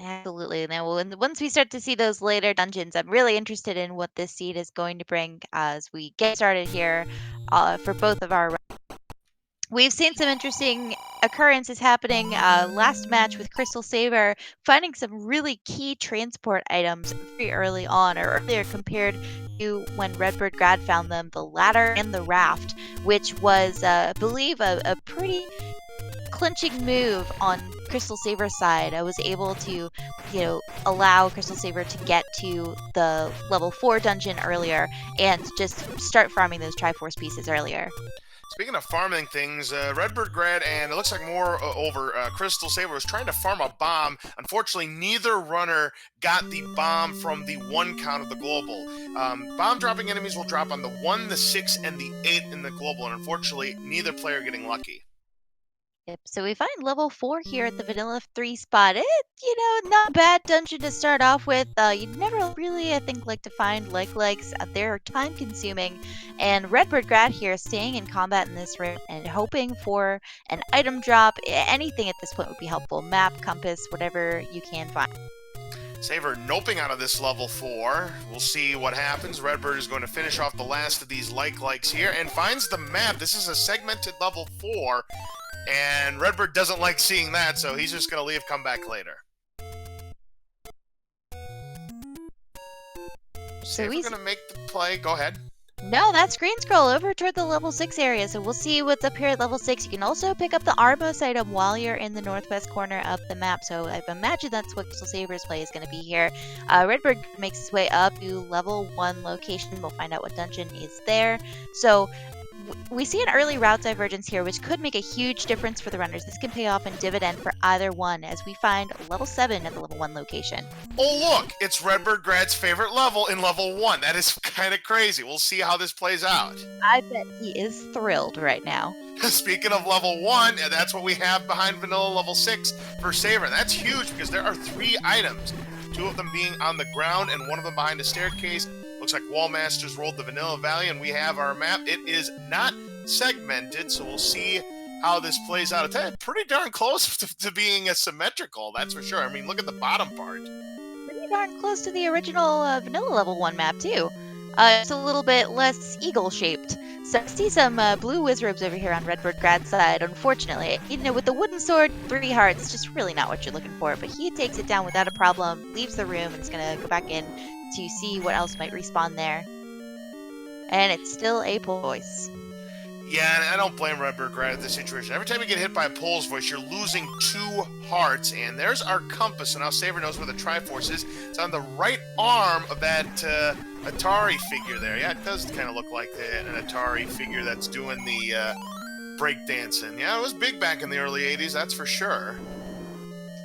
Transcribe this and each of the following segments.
Absolutely. Now, once we start to see those later dungeons, I'm really interested in what this seed is going to bring as we get started here for both of our. We've seen some interesting occurrences happening. Last match with CrystalSaver, finding some really key transport items very early on, or earlier compared to when RedBirdGrad found them, the ladder and the raft, which was, I believe, a pretty clinching move on CrystalSaver's side. I was able to, allow CrystalSaver to get to the level 4 dungeon earlier and just start farming those Triforce pieces earlier. Speaking of farming things, RedBirdGrad and it looks like more over CrystalSaver was trying to farm a bomb. Unfortunately, neither runner got the bomb from the 1 count of the global. Bomb dropping enemies will drop on the 1, the 6, and the 8 in the global, and unfortunately, neither player getting lucky. Yep, so we find level 4 here at the Vanilla 3 spot. Not a bad dungeon to start off with. You'd never really, I think, like to find legs. They're time consuming. And RedBirdGrad here staying in combat in this room and hoping for an item drop. Anything at this point would be helpful. Map, compass, whatever you can find. Saver noping out of this level 4. We'll see what happens. RedBird is going to finish off the last of these likes here and finds the map. This is a segmented level 4. And RedBird doesn't like seeing that, so he's just going to leave, come back later. So he's going to make the play. Go ahead. No, that's screen scroll over toward the level 6 area, so we'll see what's up here at level 6. You can also pick up the Armos item while you're in the northwest corner of the map, so I imagine that's what CrystalSaver's play is going to be here. RedBird makes his way up to level 1 location. We'll find out what dungeon is there. So we see an early route divergence here, which could make a huge difference for the runners. This can pay off in dividend for either one, as we find level 7 at the level 1 location. Oh, look! It's RedBirdGrad's favorite level in level 1. That is kind of crazy. We'll see how this plays out. I bet he is thrilled right now. Speaking of level 1, that's what we have behind Vanilla level 6 for Saver. That's huge because there are 3 items. 2 of them being on the ground and 1 of them behind a staircase. Looks like Wallmasters rolled the Vanilla Valley, and we have our map. It is not segmented, so we'll see how this plays out. It's pretty darn close to being asymmetrical, that's for sure. I mean, look at the bottom part. Pretty darn close to the original Vanilla level 1 map, too. It's a little bit less eagle-shaped. So I see some blue wizrobes over here on RedBirdGrad's side, unfortunately. With the wooden sword, 3 hearts, just really not what you're looking for. But he takes it down without a problem, leaves the room, and is going to go back in to see what else might respawn there. And it's still a Pole Voice. Yeah, and I don't blame RedBirdGrad in this situation. Every time you get hit by a Pole's Voice, you're losing 2 hearts. And there's our compass, so now Saver knows where the Triforce is. It's on the right arm of that Atari figure there. Yeah, it does kind of look like an Atari figure that's doing the breakdancing. Yeah, it was big back in the early 80s, that's for sure.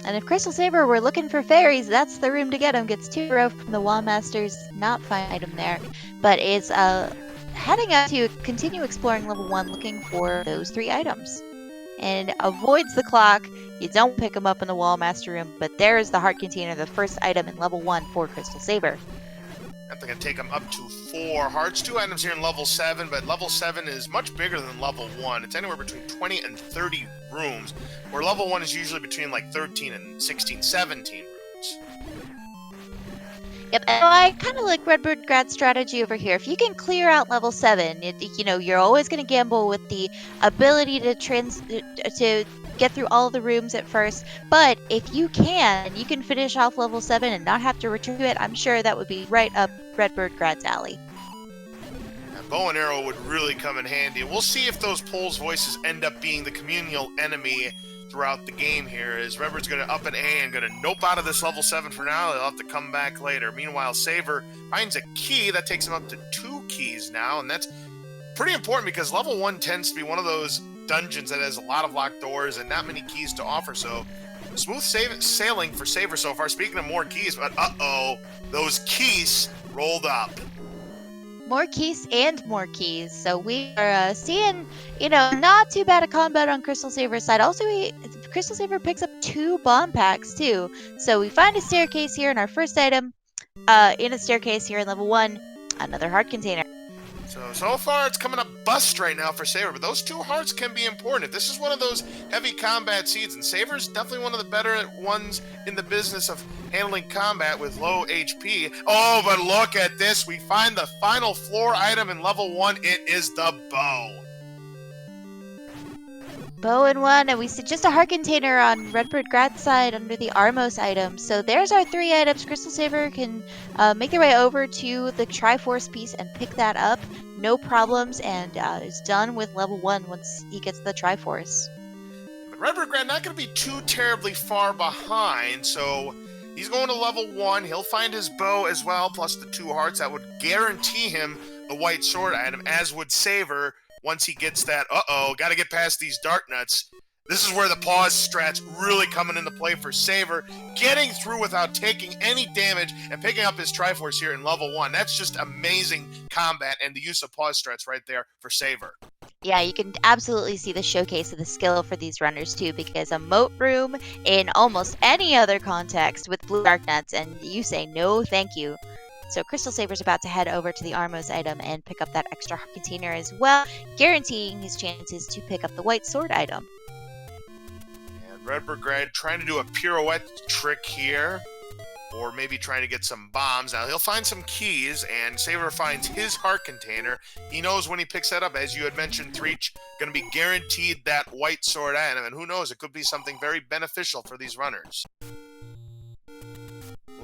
And if CrystalSaver were looking for fairies, that's the room to get them. Gets 2 in a row from the Wallmasters. Not find item there, but is heading out to continue exploring level 1, looking for those 3 items. And avoids the clock. You don't pick them up in the Wallmaster room, but there is the heart container, the first item in level 1 for CrystalSaver. I think I take them up to 4 hearts. 2 items here in level 7, but level 7 is much bigger than level 1. It's anywhere between 20 and 30 rooms, where level 1 is usually between like 13 and 16, 17 rooms. Yep, and I kind of like RedBirdGrad's strategy over here. If you can clear out level 7, you're always going to gamble with the ability to get through all of the rooms at first. But if you can finish off level 7 and not have to return to it, I'm sure that would be right up RedBirdGrad's alley. A bow and arrow would really come in handy. We'll see if those Pole's Voices end up being the communal enemy throughout the game here, as RedBird's going to up an A and going to nope out of this level 7 for now. They'll have to come back later. Meanwhile, Saver finds a key. That takes him up to 2 keys now, and that's pretty important because level 1 tends to be one of those dungeons that has a lot of locked doors and not many keys to offer, so smooth sailing for Saver so far. Speaking of more keys, but uh-oh, those keys rolled up. More keys and more keys. So we are seeing, not too bad a combat on CrystalSaver's side. Also, CrystalSaver picks up 2 bomb packs, too. So we find a staircase here in our first item. In a staircase here in level 1, another heart container. So far it's coming up bust right now for Saver, but those 2 hearts can be important. If this is one of those heavy combat seeds, and Saver's definitely one of the better ones in the business of handling combat with low HP. Oh, but look at this. We find the final floor item in level 1. It is the bow. Bow in 1, and we see just a heart container on RedBirdGrad's side under the Armos item. So there's our 3 items. CrystalSaver can make their way over to the Triforce piece and pick that up. No problems, and is done with level 1 once he gets the Triforce. But RedBirdGrad not going to be too terribly far behind, so he's going to level 1. He'll find his bow as well, plus the 2 hearts. That would guarantee him the white sword item, as would Saver. Once he gets that, got to get past these Dark Nuts. This is where the pause strat's really coming into play for Saver, getting through without taking any damage and picking up his Triforce here in level 1. That's just amazing combat and the use of pause strats right there for Saver. Yeah, you can absolutely see the showcase of the skill for these runners too, because a moat room in almost any other context with blue Dark Nuts, and you say no thank you. So CrystalSaver's about to head over to the Armos item and pick up that extra container as well, guaranteeing his chances to pick up the white sword item. And RedBirdGrad trying to do a pirouette trick here, or maybe trying to get some bombs. Now he'll find some keys, and Saver finds his heart container. He knows when he picks that up, as you had mentioned, Threech, going to be guaranteed that white sword item, and who knows, it could be something very beneficial for these runners.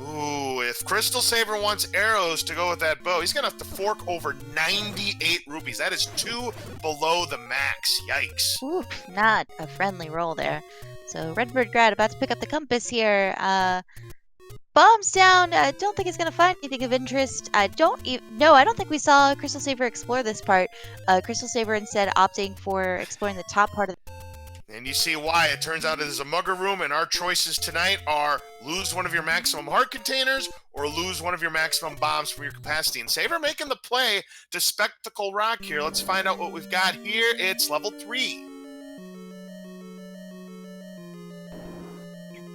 Ooh, if CrystalSaver wants arrows to go with that bow, he's going to have to fork over 98 rupees. That is 2 below the max. Yikes. Ooh, not a friendly roll there. So RedBirdGrad about to pick up the compass here. Bombs down. I don't think it's going to find anything of interest. I don't think we saw CrystalSaver explore this part. CrystalSaver instead opting for exploring the top part of the... And you see why. It turns out it is a mugger room, and our choices tonight are lose one of your maximum heart containers or lose one of your maximum bombs for your capacity. And Saver making the play to Spectacle Rock here. Let's find out what we've got here. It's level 3.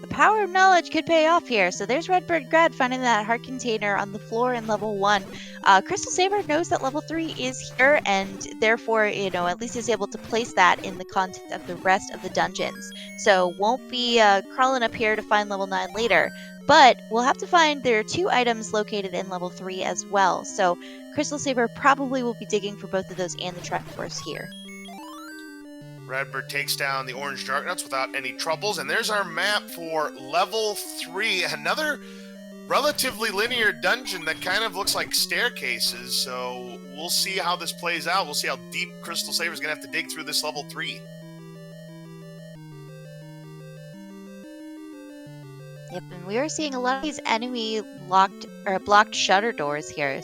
The power of knowledge could pay off here. So there's RedBirdGrad finding that heart container on the floor in level 1. CrystalSaver knows that level 3 is here, and therefore, at least is able to place that in the content of the rest of the dungeons. So won't be crawling up here to find level 9 later. But we'll have to find there are 2 items located in level 3 as well. So CrystalSaver probably will be digging for both of those and the Triforce here. RedBird takes down the orange Dark Nuts without any troubles, and there's our map for level 3. Another relatively linear dungeon that kind of looks like staircases, so we'll see how this plays out. We'll see how deep CrystalSaver's going to have to dig through this level 3. Yep, and we are seeing a lot of these enemy blocked shutter doors here.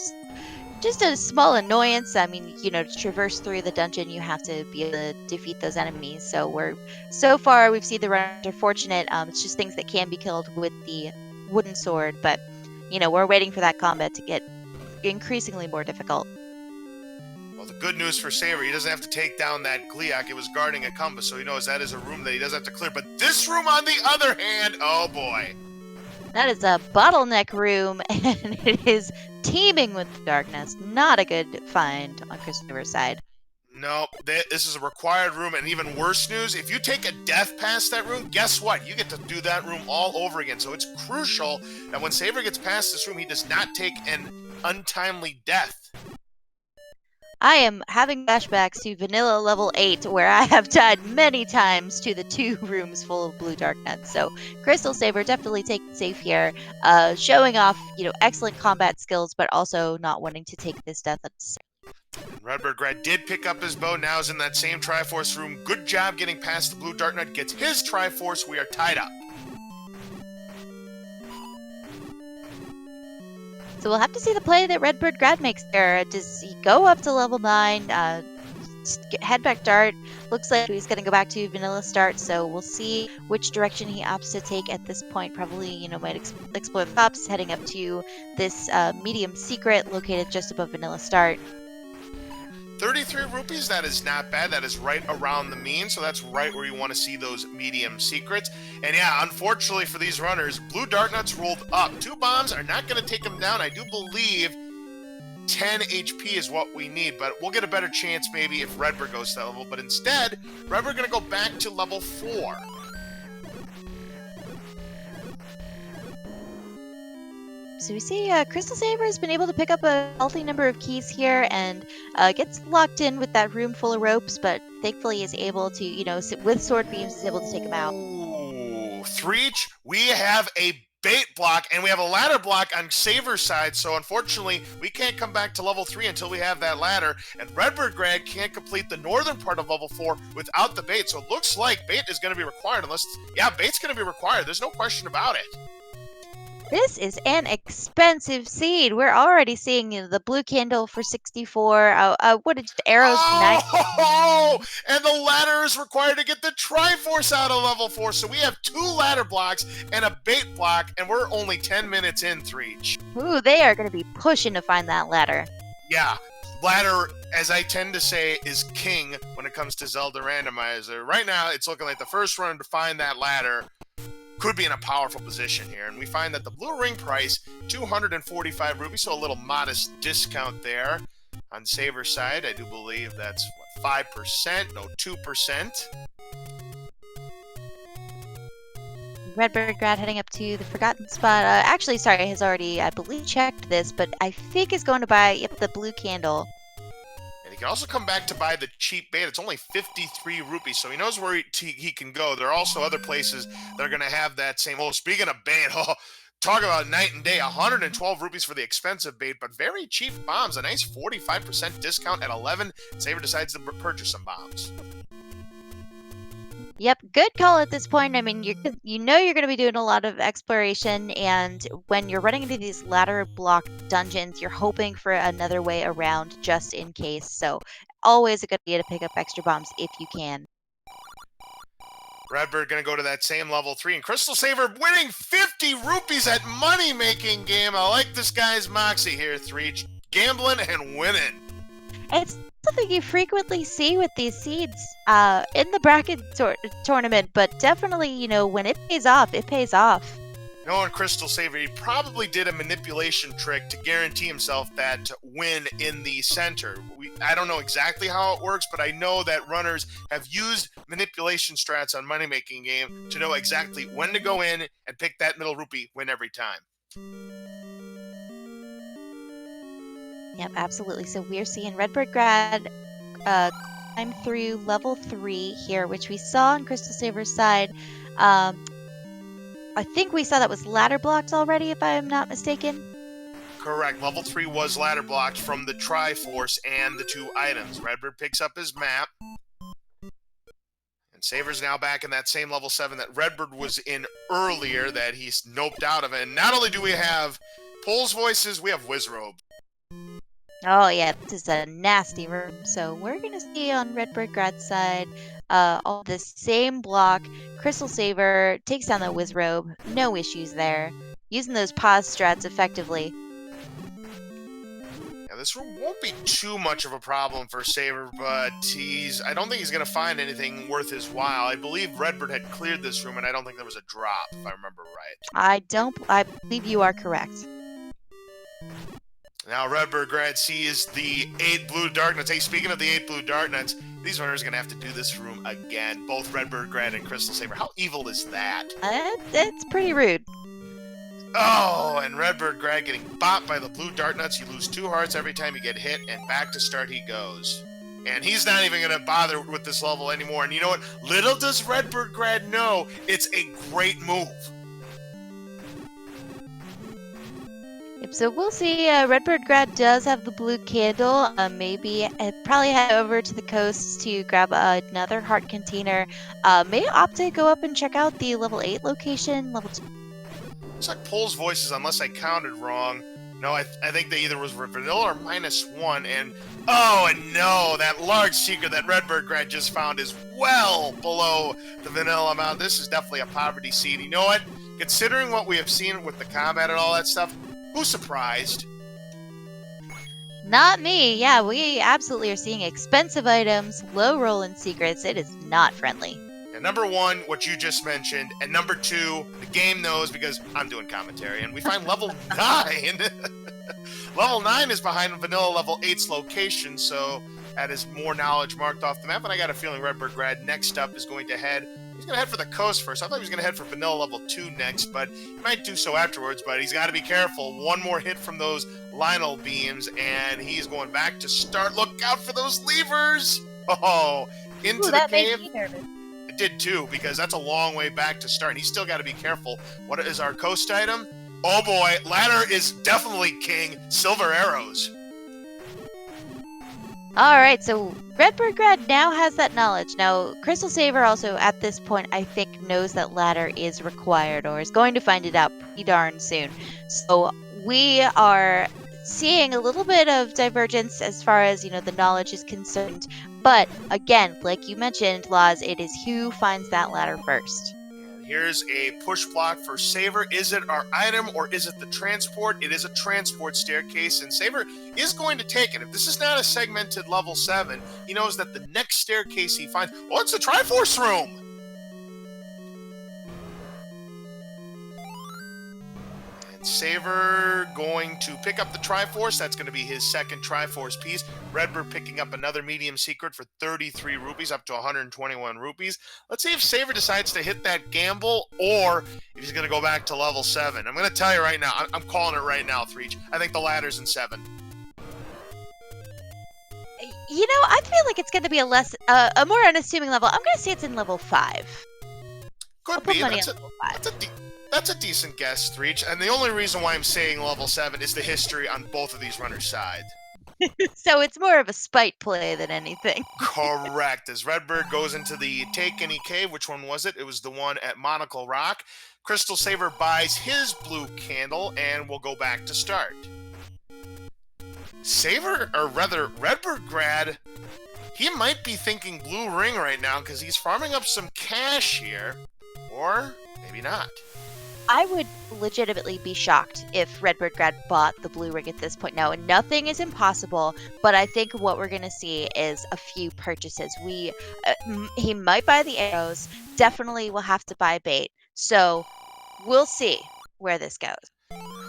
Just a small annoyance. I mean, to traverse through the dungeon, you have to be able to defeat those enemies. So far, we've seen the runners are fortunate. It's just things that can be killed with the wooden sword, but, we're waiting for that combat to get increasingly more difficult. Well, the good news for Saver, he doesn't have to take down that Gliak. It was guarding a compass, so he knows that is a room that he doesn't have to clear. But this room, on the other hand, oh boy. That is a bottleneck room, and it is teeming with darkness. Not a good find on CrystalSaver's side. No, this is a required room, and even worse news, if you take a death past that room, guess what? You get to do that room all over again. So it's crucial that when Saver gets past this room, he does not take an untimely death. I am having flashbacks to vanilla level 8, where I have died many times to the 2 rooms full of blue Dark Nuts. So CrystalSaver definitely taking safe here, showing off, excellent combat skills, but also not wanting to take this death unnecessarily. RedBirdGrad did pick up his bow, now is in that same Triforce room. Good job getting past the blue Dark Nut, gets his Triforce. We are tied up. So we'll have to see the play that RedBirdGrad makes there. Does he go up to level 9, head back dart? Looks like he's going to go back to vanilla start, so we'll see which direction he opts to take at this point. Probably, might explore the tops, heading up to this medium secret located just above vanilla start. 33 rupees, that is not bad. That is right around the mean, so that's right where you want to see those medium secrets. And yeah, unfortunately for these runners, blue Dark Nuts rolled up. 2 bombs are not going to take them down. I do believe 10 HP is what we need, but we'll get a better chance maybe if Redbird goes to that level. But instead, Redbird going to go back to level 4. So we see CrystalSaver has been able to pick up a healthy number of keys here and gets locked in with that room full of ropes, but thankfully is able to, with sword beams, is able to take him out. Ooh, Threech, we have a bait block, and we have a ladder block on Saver's side, so unfortunately, we can't come back to level 3 until we have that ladder, and RedBirdGrad can't complete the northern part of level 4 without the bait, so it looks like bait is going to be required, bait's going to be required, there's no question about it. This is an expensive seed. We're already seeing the blue candle for 64. What did arrows? Oh, and the ladder is required to get the Triforce out of level 4. So we have 2 ladder blocks and a bait block, and we're only 10 minutes in, Threech. Ooh, they are going to be pushing to find that ladder. Yeah, ladder, as I tend to say, is king when it comes to Zelda Randomizer. Right now, it's looking like the first runner to find that ladder could be in a powerful position here, and we find that the blue ring price 245 rupees, so a little modest discount there on Saver's side. I do believe that's 5%, no 2%. RedBirdGrad heading up to the forgotten spot. Actually, sorry, has already, I believe, checked this, but I think is going to buy the blue candle. And he can also come back to buy the cheap bait. It's only 53 rupees, so he knows where he can go. There are also other places that are going to have that same. Oh, speaking of bait, talk about night and day. 112 rupees for the expensive bait, but very cheap bombs. A nice 45% discount at 11. Saver decides to purchase some bombs. Yep, good call at this point. I mean, you're going to be doing a lot of exploration, and when you're running into these ladder block dungeons, you're hoping for another way around just in case. So, always a good idea to pick up extra bombs if you can. Redbird going to go to that same level 3, and CrystalSaver winning 50 rupees at money-making game. I like this guy's moxie here, Threech. Gambling and winning. It's something you frequently see with these seeds in the bracket tournament, but definitely, when it pays off, it pays off. Knowing CrystalSaver, he probably did a manipulation trick to guarantee himself that win in the center. I don't know exactly how it works, but I know that runners have used manipulation strats on Money Making Game to know exactly when to go in and pick that middle rupee, win every time. Yep, absolutely. So we're seeing RedBirdGrad climb through level 3 here, which we saw on CrystalSaver's side. I think we saw that was ladder blocked already, if I'm not mistaken. Correct. Level 3 was ladder blocked from the Triforce and the 2 items. Redbird picks up his map. And Saver's now back in that same level 7 that Redbird was in earlier that he's noped out of. And not only do we have Pole's voices, we have Wizrobe. Oh yeah, this is a nasty room. So we're going to see on RedBirdGrad's side all the same block. CrystalSaver takes down the Wizrobe. No issues there. Using those pause strats effectively. Yeah, this room won't be too much of a problem for Saver, but I don't think he's going to find anything worth his while. I believe Redbird had cleared this room, and I don't think there was a drop, if I remember right. I believe you are correct. Now RedBirdGrad sees the 8 blue Darknuts. Hey, speaking of the 8 blue Darknuts, these runners are going to have to do this room again. Both RedBirdGrad and CrystalSaver. How evil is that? It's pretty rude. Oh, and RedBirdGrad getting bopped by the blue Darknuts. You lose 2 hearts every time you get hit, and back to start he goes. And he's not even going to bother with this level anymore. And you know what? Little does RedBirdGrad know, it's a great move. Yep, so we'll see. RedBirdGrad does have the blue candle. Maybe probably head over to the coast to grab another heart container. May opt to go up and check out the level 8 location, level 2. Looks like Pole's voices, unless I counted wrong. No, I think they either was vanilla or -1. And no, that large secret that RedBirdGrad just found is well below the vanilla amount. This is definitely a poverty seed. You know what? Considering what we have seen with the combat and all that stuff, who's surprised? Not me. Yeah, we absolutely are seeing expensive items, low rolling secrets. It is not friendly. And number one, what you just mentioned, and number two, the game knows because I'm doing commentary, and we find level 9. Level 9 is behind vanilla level 8's location, so that is more knowledge marked off the map, and I got a feeling RedBirdGrad next up is going to head... He's going to head for the coast first. I thought he was going to head for vanilla level 2 next, but he might do so afterwards, but he's got to be careful. One more hit from those Lionel beams, and he's going back to start. Look out for those levers! Oh, into the that cave. made me nervous. It did too, because that's a long way back to start, and he's still got to be careful. What is our coast item? Oh boy, ladder is definitely king. Silver arrows. Alright, so RedBirdGrad now has that knowledge. Now, CrystalSaver also, at this point, I think knows that ladder is required, or is going to find it out pretty darn soon. So, we are seeing a little bit of divergence as far as, the knowledge is concerned. But, again, like you mentioned, Laz, it is who finds that ladder first. Here's a push block for Saver. Is it our item or is it the transport? It is a transport staircase, and Saver is going to take it. If this is not a segmented level 7, he knows that the next staircase he finds... Oh, it's the Triforce room! And Saver going to pick up the Triforce. That's going to be his second Triforce piece. RedBird picking up another medium secret for 33 rupees, up to 121 rupees. Let's see if Saver decides to hit that gamble, or if he's going to go back to level 7. I'm going to tell you right now, I'm calling it right now, Threech. I think the ladder's in 7. I feel like it's going to be a more unassuming level. I'm going to say it's in level 5. Could be. That's a decent guess, Threech. And the only reason why I'm saying level 7 is the history on both of these runners' side. So it's more of a spite play than anything. Correct. As RedBird goes into the Take Any Cave, which one was it? It was the one at Monocle Rock. CrystalSaver buys his blue candle, and we'll go back to start. RedBirdGrad, he might be thinking blue ring right now because he's farming up some cash here. Or maybe not. I would legitimately be shocked if RedBirdGrad bought the blue ring at this point. Now, nothing is impossible, but I think what we're going to see is a few purchases. He might buy the arrows, definitely will have to buy bait. So we'll see where this goes.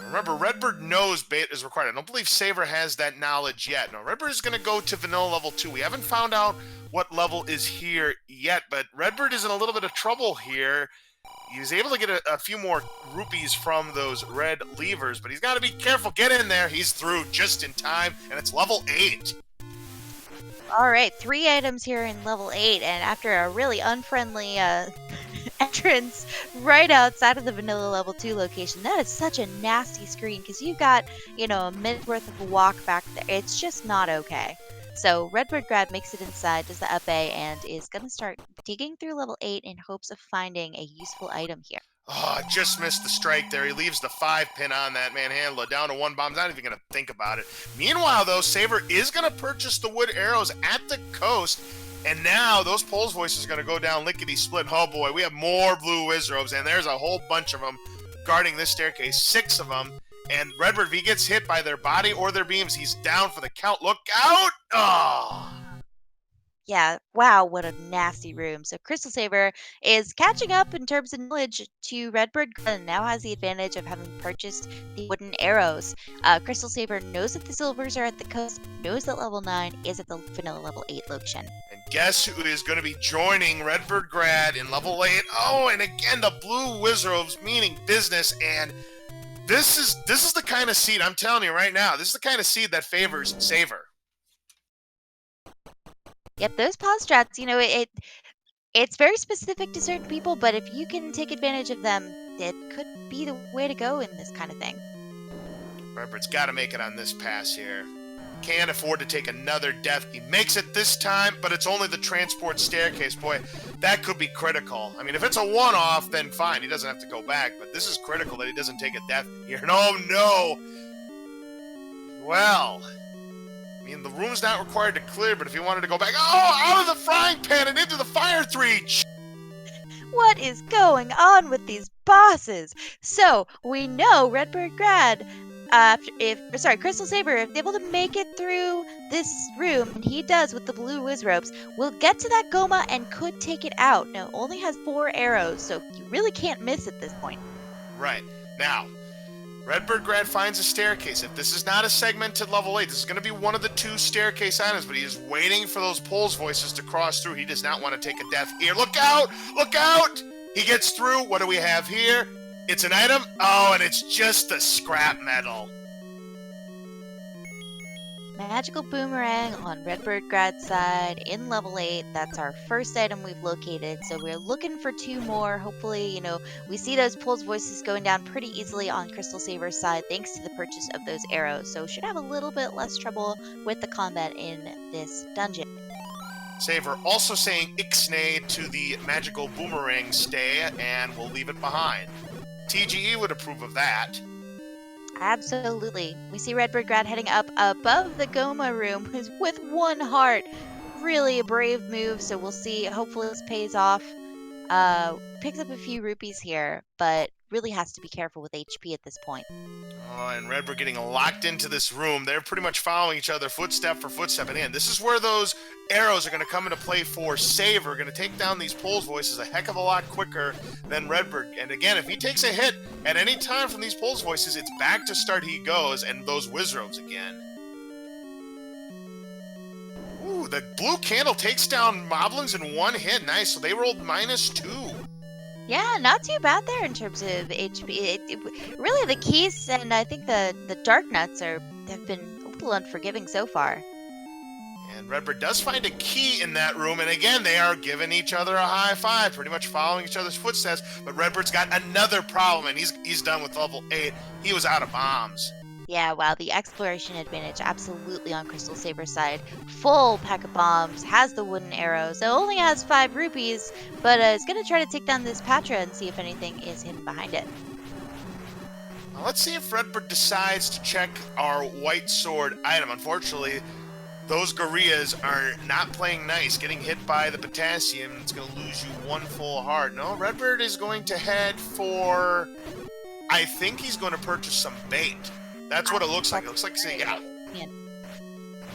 Remember, RedBird knows bait is required. I don't believe Saver has that knowledge yet. No, RedBird is going to go to vanilla level 2. We haven't found out what level is here yet, but RedBird is in a little bit of trouble here. He was able to get a few more rupees from those red levers, but he's got to be careful. Get in there. He's through just in time, and it's level 8. All right, 3 items here in level 8, and after a really unfriendly entrance right outside of the vanilla level 2 location, that is such a nasty screen because you've got, a minute worth of a walk back there. It's just not okay. So RedBirdGrad makes it inside, does the epee, and is going to start digging through level 8 in hopes of finding a useful item here. Oh, just missed the strike there. He leaves the 5-pin on that manhandler down to 1 bomb. He's not even going to think about it. Meanwhile, though, Saver is going to purchase the wood arrows at the coast. And now those Poles voices are going to go down lickety-split. Oh, boy, we have more blue Wizrobes, and there's a whole bunch of them guarding this staircase, 6 of them. And RedBird, if he gets hit by their body or their beams, he's down for the count. Look out! Oh! Yeah, wow, what a nasty room. So CrystalSaver is catching up in terms of knowledge to RedBirdGrad and now has the advantage of having purchased the wooden arrows. CrystalSaver knows that the silvers are at the coast, knows that level 9 is at the vanilla level 8 location. And guess who is going to be joining RedBirdGrad in level 8? Oh, and again, the blue Wizrobes, meaning business, and this is the kind of seed, I'm telling you right now, this is the kind of seed that favors Saver. Yep, those pause strats, it's very specific to certain people, but if you can take advantage of them, it could be the way to go in this kind of thing. RedBird's got to make it on this pass here. Can't afford to take another death. He makes it this time, but it's only the transport staircase. Boy, that could be critical. I mean, if it's a one-off, then fine. He doesn't have to go back, but this is critical that he doesn't take a death here. No! Well, I mean, the room's not required to clear, but if he wanted to go back... Oh, out of the frying pan and into the fire, Threech! What is going on with these bosses? So, we know RedBirdGrad CrystalSaver, if able to make it through this room, and he does with the blue whiz ropes, will get to that Goma and could take it out. Now, it only has 4 arrows, so you really can't miss at this point. Right. Now, RedBirdGrad finds a staircase. If this is not a segmented level 8, this is going to be one of the 2 staircase items, but he is waiting for those Pulse voices to cross through. He does not want to take a death here. Look out! Look out! He gets through. What do we have here? It's an item. Oh, and it's just the scrap metal. Magical Boomerang on RedBirdGrad's side in level 8. That's our first item we've located. So we're looking for 2 more. Hopefully, we see those Pulse voices going down pretty easily on CrystalSaver's side thanks to the purchase of those arrows. So should have a little bit less trouble with the combat in this dungeon. Saver also saying Ixnay to the Magical Boomerang stay, and we'll leave it behind. TGE would approve of that. Absolutely. We see RedBirdGrad heading up above the Goma room with 1 heart. Really a brave move, so we'll see. Hopefully this pays off. Picks up a few rupees here, but really has to be careful with HP at this point. Oh, and RedBird getting locked into this room. They're pretty much following each other footstep for footstep. And in, this is where those arrows are going to come into play for Saver. Going to take down these Pulse voices a heck of a lot quicker than RedBird. And again, if he takes a hit at any time from these Pulse voices, it's back to start he goes and those Wizrobes again. Ooh, the blue candle takes down Moblins in 1 hit. Nice. So they rolled -2. Yeah, not too bad there in terms of HP. Really, the keys and I think the dark nuts have been a little unforgiving so far. And RedBird does find a key in that room, and again, they are giving each other a high five, pretty much following each other's footsteps. But RedBird's got another problem, and he's done with level 8. He was out of bombs. Yeah, wow, the exploration advantage absolutely on CrystalSaver's side. Full pack of bombs, has the wooden arrows, so only has 5 rupees, but is going to try to take down this Patra and see if anything is hidden behind it. Now, let's see if RedBird decides to check our white sword item. Unfortunately, those gorillas are not playing nice. Getting hit by the potassium, it's going to lose you 1 full heart. No, RedBird is going to head for... I think he's going to purchase some bait. That's what it looks like. It looks like, yeah.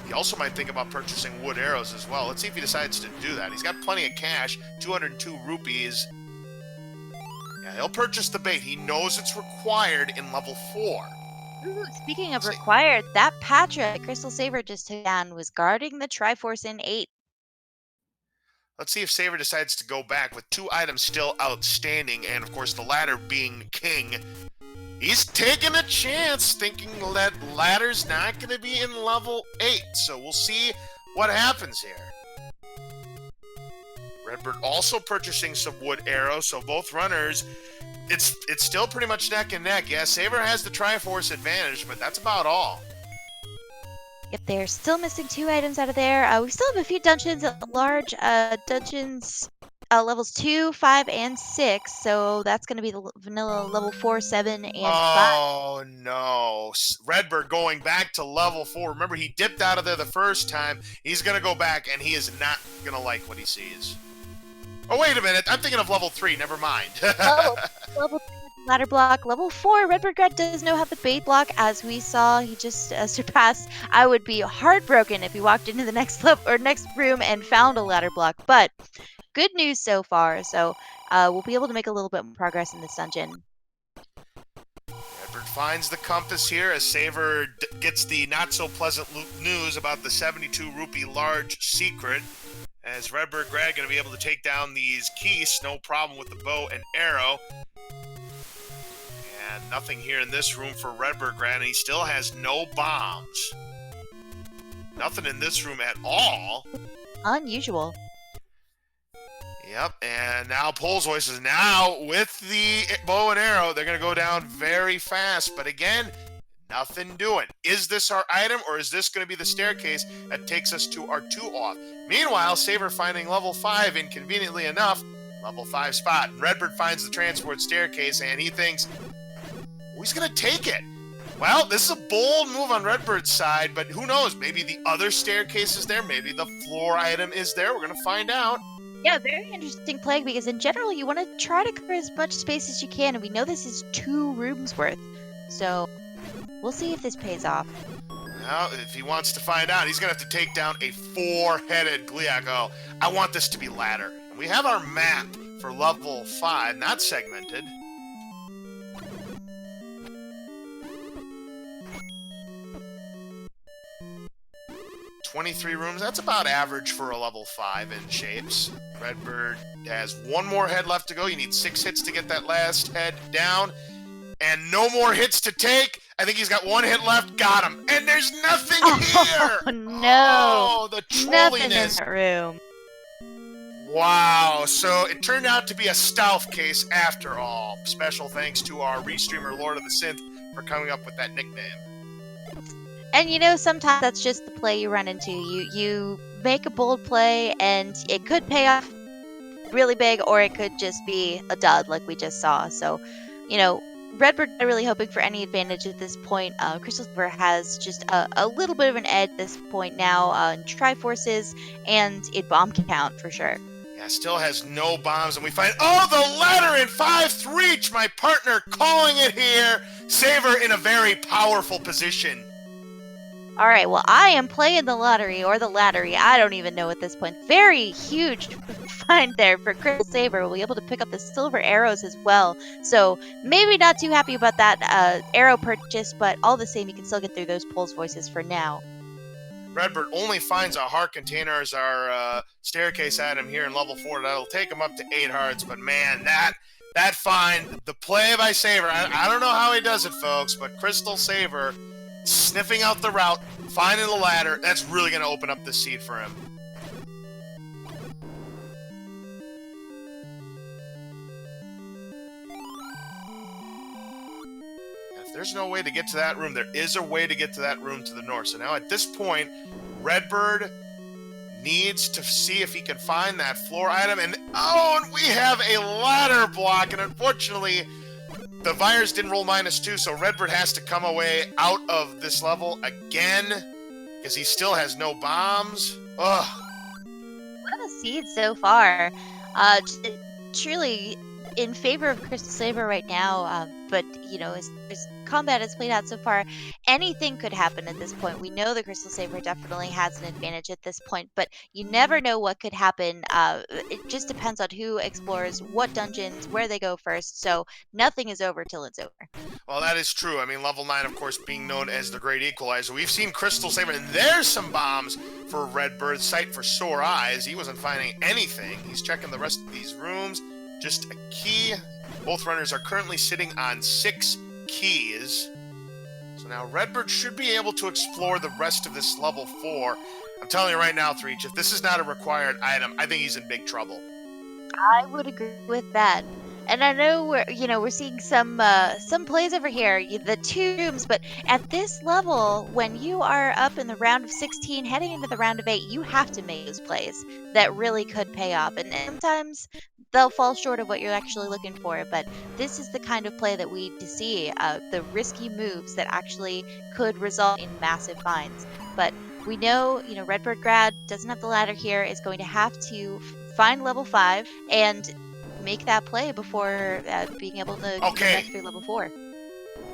He also might think about purchasing wood arrows as well. Let's see if he decides to do that. He's got plenty of cash, 202 rupees. Yeah, he'll purchase the bait. He knows it's required in level 4. Ooh, speaking of required, that Patra CrystalSaver just took down was guarding the Triforce in 8. Let's see if Saver decides to go back with 2 items still outstanding, and of course the latter being King. He's taking a chance, thinking that ladder's not going to be in level 8, so we'll see what happens here. RedBird also purchasing some wood arrows, so both runners, it's still pretty much neck and neck. Yeah, Saver has the Triforce advantage, but that's about all. Yep, they're still missing 2 items out of there. We still have a few dungeons, large dungeons. Levels 2, 5, and 6, so that's going to be the vanilla level 4, 7, and 5. Oh, no. RedBird going back to level 4. Remember, he dipped out of there the first time. He's going to go back, and he is not going to like what he sees. Oh, wait a minute. I'm thinking of level 3. Never mind. Level 3 ladder block. Level 4, RedBirdGrad does know how the bait block, as we saw. He just surpassed. I would be heartbroken if he walked into the next level or next room and found a ladder block, but... good news so far, so we'll be able to make a little bit more progress in this dungeon. RedBird finds the compass here as Saver gets the not-so-pleasant news about the 72 rupee large secret. As RedBirdGrad going to be able to take down these keys, no problem with the bow and arrow. And nothing here in this room for RedBirdGrad, and he still has no bombs. Nothing in this room at all. Unusual. Yep, and now Pole's voice is now with the bow and arrow. They're going to go down very fast, but again, nothing doing. Is this our item, or is this going to be the staircase that takes us to our 2 off? Meanwhile, Saver finding level 5, inconveniently enough, level 5 spot. RedBird finds the transport staircase, and he thinks, oh, he's going to take it. Well, this is a bold move on RedBird's side, but who knows? Maybe the other staircase is there. Maybe the floor item is there. We're going to find out. Yeah, very interesting play, because in general, you want to try to cover as much space as you can, and we know this is 2 rooms worth. So We'll see if this pays off. Well, if he wants to find out, he's going to have to take down a 4-headed Gliak. Oh, I want this to be ladder. We have our map for level 5, not segmented. "23 rooms, that's about average for a level 5 in shapes. Redbird has 1 more head left to go. You need 6 hits to get that last head down. And no more hits to take. I think he's got 1 hit left. Got him. And there's nothing here! Oh, no. Oh, the Nothing in trolliness. that room. Wow, so it turned out to be a stealth case after all. Special thanks to our restreamer Lord of the Synth for coming up with that nickname. And you know, sometimes that's just the play you run into. You make a bold play, and it could pay off really big, or it could just be a dud like we just saw. So, you know, Redbird are really hoping for any advantage at this point. CrystalSaver has just a little bit of an edge at this point now in Triforces and in bomb count for sure. Yeah, still has no bombs, and we find, oh, the ladder in 5th reach! My partner calling it here. Saver in a very powerful position. All right, well, I am playing the lottery, or the laddery. I don't even know at this point. Very huge find there for CrystalSaver. We'll be able to pick up the silver arrows as well. So maybe not too happy about that arrow purchase, but all the same, you can still get through those Pulse Voices for now. Redbird only finds a heart container as our staircase item here in level 4. That'll take him up to 8 hearts, but man, that find, the play by Saver, I don't know how he does it, folks, but CrystalSaver sniffing out the route, finding the ladder, that's really going to open up the seed for him. If there's no way to get to that room, there is a way to get to that room to the north. So now at this point, Redbird needs to see if he can find that floor item. And oh, and we have a ladder block. And unfortunately, the virus didn't roll -2, so Redbird has to come away out of this level again because he still has no bombs. Ugh. What a seed so far. Truly in favor of CrystalSaver right now, but you know, as combat has played out so far, anything could happen at this point. We know the CrystalSaver definitely has an advantage at this point, but you never know what could happen. It just depends on who explores what dungeons, where they go first, so nothing is over till it's over. Well, that is true. I mean, level 9, of course, being known as the Great Equalizer. We've seen CrystalSaver, and there's some bombs for Redbird's sight for sore eyes. He wasn't finding anything. He's checking the rest of these rooms. Just a key. Both runners are currently sitting on 6 keys. So now Redbird should be able to explore the rest of this level 4. I'm telling you right now, Threech, if this is not a required item, I think he's in big trouble. I would agree with that. And I know we're seeing some plays over here, the 2 rooms, but at this level, when you are up in the round of 16, heading into the round of 8, you have to make those plays that really could pay off. And sometimes they'll fall short of what you're actually looking for, but this is the kind of play that we need to see, the risky moves that actually could result in massive finds. But we know, RedBirdGrad doesn't have the ladder here, is going to have to find level 5 and make that play before being able to get through level 4.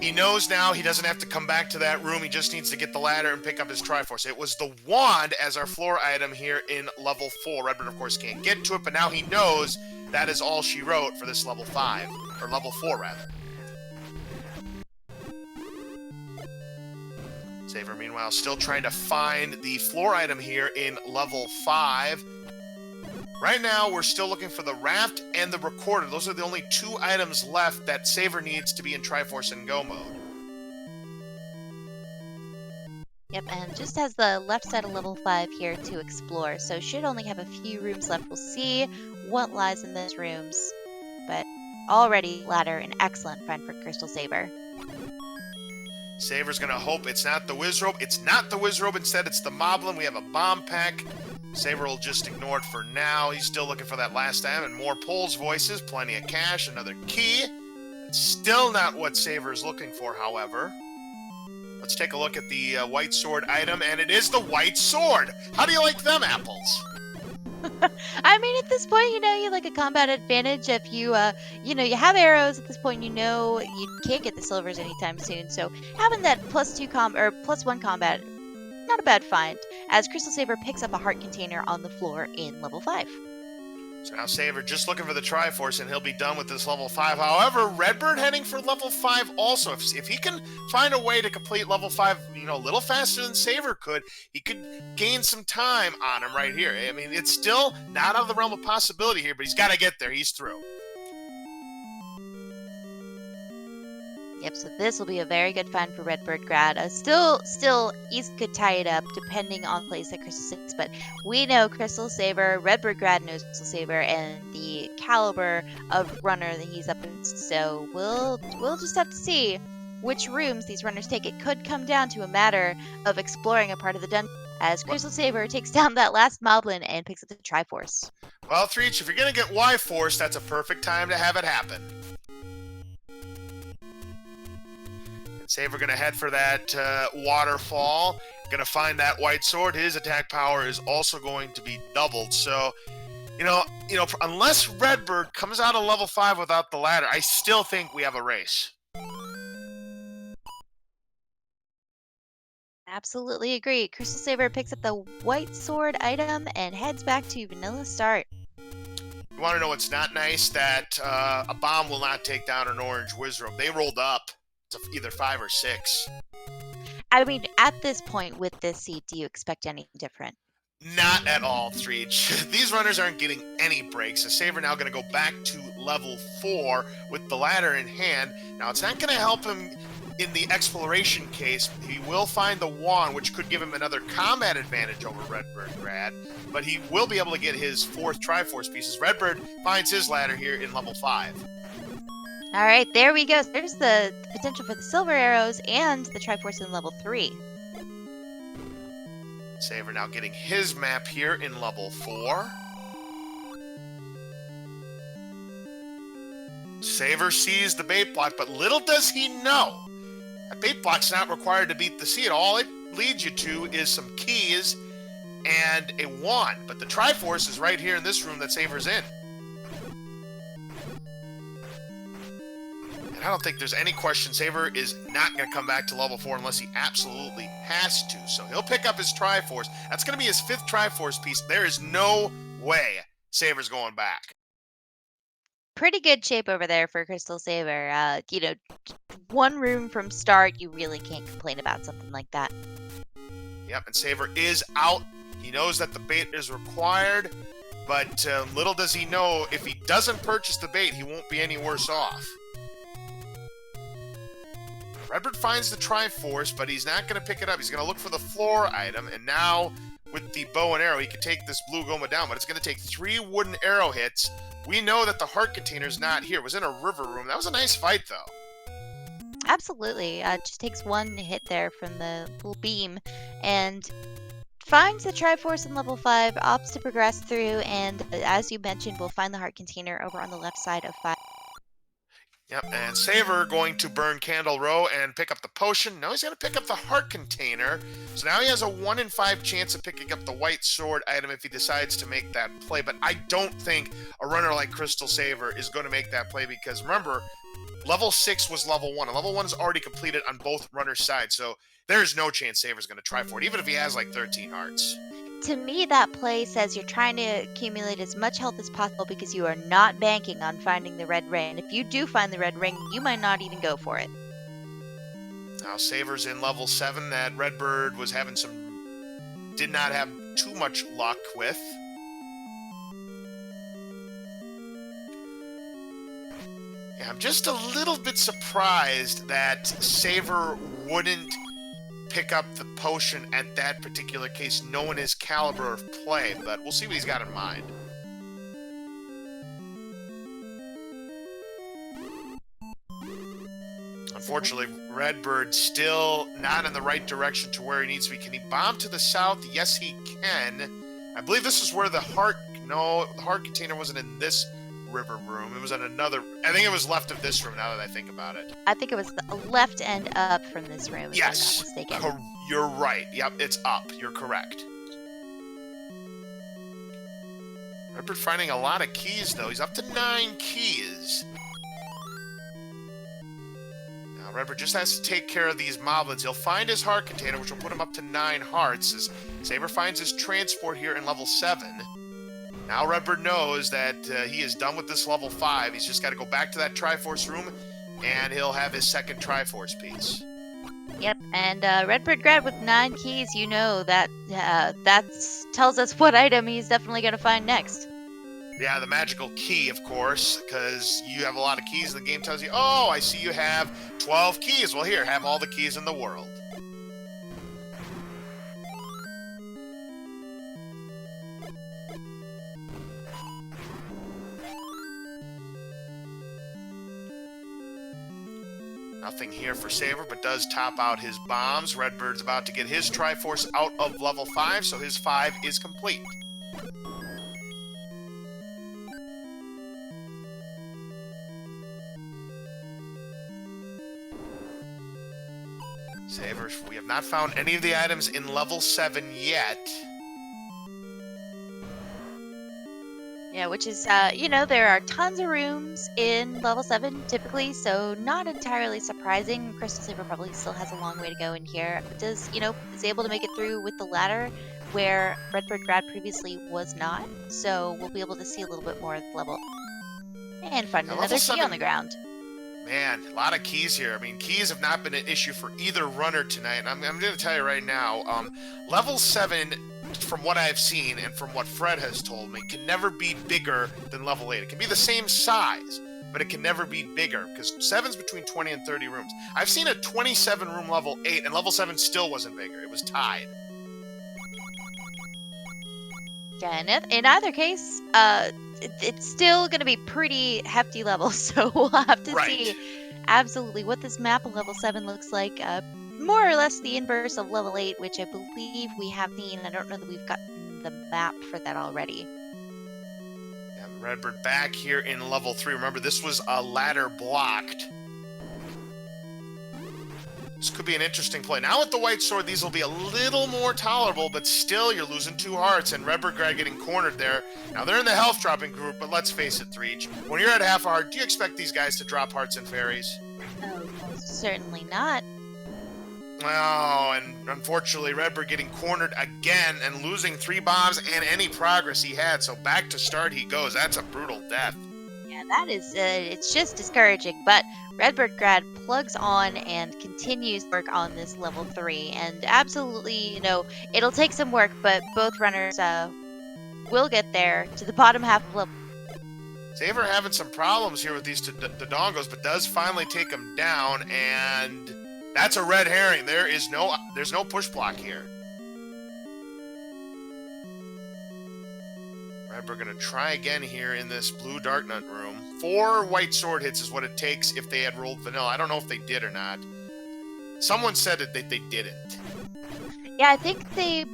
He knows now he doesn't have to come back to that room. He just needs to get the ladder and pick up his Triforce. It was the wand as our floor item here in level 4. Redbird, of course, can't get to it, but now he knows that is all she wrote for this level 5. Or level 4, rather. Saver, meanwhile, still trying to find the floor item here in level 5. Right now, we're still looking for the raft and the recorder. Those are the only 2 items left that Saver needs to be in Triforce and Go mode. Yep, and just has the left side of level 5 here to explore, so should only have a few rooms left. We'll see what lies in those rooms, but already ladder, an excellent find for CrystalSaver. Saver's gonna hope it's not the Wizrobe. It's not the Wizrobe, instead it's the Moblin. We have a bomb pack. Saver will just ignore it for now. He's still looking for that last time, and more Pulse Voices, plenty of cash, another key. It's still not what Saver is looking for, however. Let's take a look at the white sword item, and it is the white sword. How do you like them apples? I mean, at this point, you like a combat advantage if you have arrows. At this point, you can't get the silvers anytime soon. So having that +1 combat, not a bad find. As CrystalSaver picks up a heart container on the floor in level 5. So now Saver just looking for the Triforce, and he'll be done with this level 5. However, Redbird heading for level 5 also. If he can find a way to complete level 5, a little faster than Saver could, he could gain some time on him right here. I mean, it's still not out of the realm of possibility here, but he's got to get there. He's through. Yep, so this will be a very good find for RedBirdGrad. Still, East could tie it up depending on plays that CrystalSaver, but we know CrystalSaver, RedBirdGrad knows CrystalSaver, and the caliber of runner that he's up against. So we'll just have to see which rooms these runners take. It could come down to a matter of exploring a part of the dungeon as CrystalSaver takes down that last moblin and picks up the Triforce. Well, Threech, if you're going to get Y-Force, that's a perfect time to have it happen. Saver going to head for that waterfall. Going to find that white sword. His attack power is also going to be doubled. So, unless Redbird comes out of level 5 without the ladder, I still think we have a race. Absolutely agree. CrystalSaver picks up the white sword item and heads back to vanilla start. You want to know what's not nice? That a bomb will not take down an orange Wizrobe. They rolled up to either 5 or 6. I mean, at this point with this seed, do you expect anything different? Not at all, Threech. These runners aren't getting any breaks. The Saver now going to go back to level 4 with the ladder in hand. Now, it's not going to help him in the exploration case. He will find the wand, which could give him another combat advantage over RedBirdGrad, but he will be able to get his 4th Triforce pieces. Redbird finds his ladder here in level 5. All right, there we go. There's the potential for the silver arrows and the Triforce in level 3. Saver now getting his map here in level 4. Saver sees the bait block, but little does he know, that bait block's not required to beat the seed. All it leads you to is some keys and a wand. But the Triforce is right here in this room that Saver's in. I don't think there's any question Saver is not going to come back to level 4 unless he absolutely has to. So he'll pick up his Triforce. That's going to be his 5th Triforce piece. There is no way Saver's going back. Pretty good shape over there for CrystalSaver. One room from start, you really can't complain about something like that. Yep, and Saver is out. He knows that the bait is required, but little does he know, if he doesn't purchase the bait, he won't be any worse off. Redbird finds the Triforce, but he's not going to pick it up. He's going to look for the floor item, and now with the bow and arrow, he can take this blue Goma down, but it's going to take 3 wooden arrow hits. We know that the heart container's not here. It was in a river room. That was a nice fight, though. Absolutely. Just takes 1 hit there from the little beam, and finds the Triforce in level 5, opts to progress through, and as you mentioned, we'll find the heart container over on the left side of 5. Yep, and Saver going to burn Candle Row and pick up the potion. Now he's going to pick up the heart container. So now he has a 1 in 5 chance of picking up the white sword item if he decides to make that play. But I don't think a runner like CrystalSaver is going to make that play because, remember, level 6 was level 1. And level 1 is already completed on both runners' sides. So there's no chance Saver's going to try for it, even if he has like 13 hearts. To me, that play says you're trying to accumulate as much health as possible because you are not banking on finding the red ring. And if you do find the red ring, you might not even go for it. Now Saver's in level 7 that Redbird was having did not have too much luck with. Yeah, I'm just a little bit surprised that Saver wouldn't pick up the potion at that particular case, knowing his caliber of play, but we'll see what he's got in mind. Unfortunately, Redbird still not in the right direction to where he needs to be. Can he bomb to the south? Yes, he can. I believe this is where the heart container wasn't in this river room. It was in another. I think it was left of this room now that I think about it. I think it was the left and up from this room, yes, if I'm not mistaken. You're right. Yep, it's up. You're correct. Redbird finding a lot of keys, though. He's up to 9 keys. Now, Redbird just has to take care of these moblins. He'll find his heart container, which will put him up to 9 hearts, as Saber finds his transport here in level 7. Now Redbird knows that he is done with this level 5. He's just got to go back to that Triforce room, and he'll have his second Triforce piece. Yep, and RedBirdGrad with 9 keys, you know that tells us what item he's definitely going to find next. Yeah, the magical key, of course, because you have a lot of keys, and the game tells you, oh, I see you have 12 keys. Well, here, have all the keys in the world. Nothing here for Saber, but does top out his bombs. Redbird's about to get his Triforce out of level 5, so his 5 is complete. Saber, we have not found any of the items in level 7 yet. Yeah, which is, you know, there are tons of rooms in level 7 typically, so not entirely surprising. CrystalSaver probably still has a long way to go in here, but does, you know, is able to make it through with the ladder where RedBirdGrad previously was not, so we'll be able to see a little bit more of level. And find Now, another key 7, on the ground. Man, a lot of keys here. I mean, keys have not been an issue for either runner tonight. And I'm going to tell you right now, level 7, from what I've seen and from what Fred has told me, can never be bigger than level 8. It can be the same size, but it can never be bigger, because 7's between 20 and 30 rooms. I've seen a 27-room level 8, and level 7 still wasn't bigger. It was tied. Yeah, and in either case, it's still going to be pretty hefty levels, so we'll have to see absolutely what this map of level 7 looks like. More or less the inverse of level 8, which I believe we have seen. I don't know that we've gotten the map for that already. Yeah, Redbird back here in level 3. Remember, this was a ladder blocked. This could be an interesting play. Now with the white sword, these will be a little more tolerable, but still you're losing 2 hearts, and RedBirdGrad getting cornered there. Now they're in the health dropping group, but let's face it, Threech. When you're at half a heart, do you expect these guys to drop hearts and fairies? Oh, certainly not. Oh, and unfortunately, Redbird getting cornered again and losing 3 bombs and any progress he had, so back to start he goes. That's a brutal death. Yeah, that is, it's just discouraging, but RedBirdGrad plugs on and continues work on this level 3, and absolutely, you know, it'll take some work, but both runners will get there to the bottom half of level. Saver having some problems here with these Dodongos, but does finally take them down, and that's a red herring. There's no push block here. Right, we're going to try again here in this blue Dark Nut room. 4 white sword hits is what it takes if they had rolled vanilla. I don't know if they did or not. Someone said that they didn't. Yeah, I think they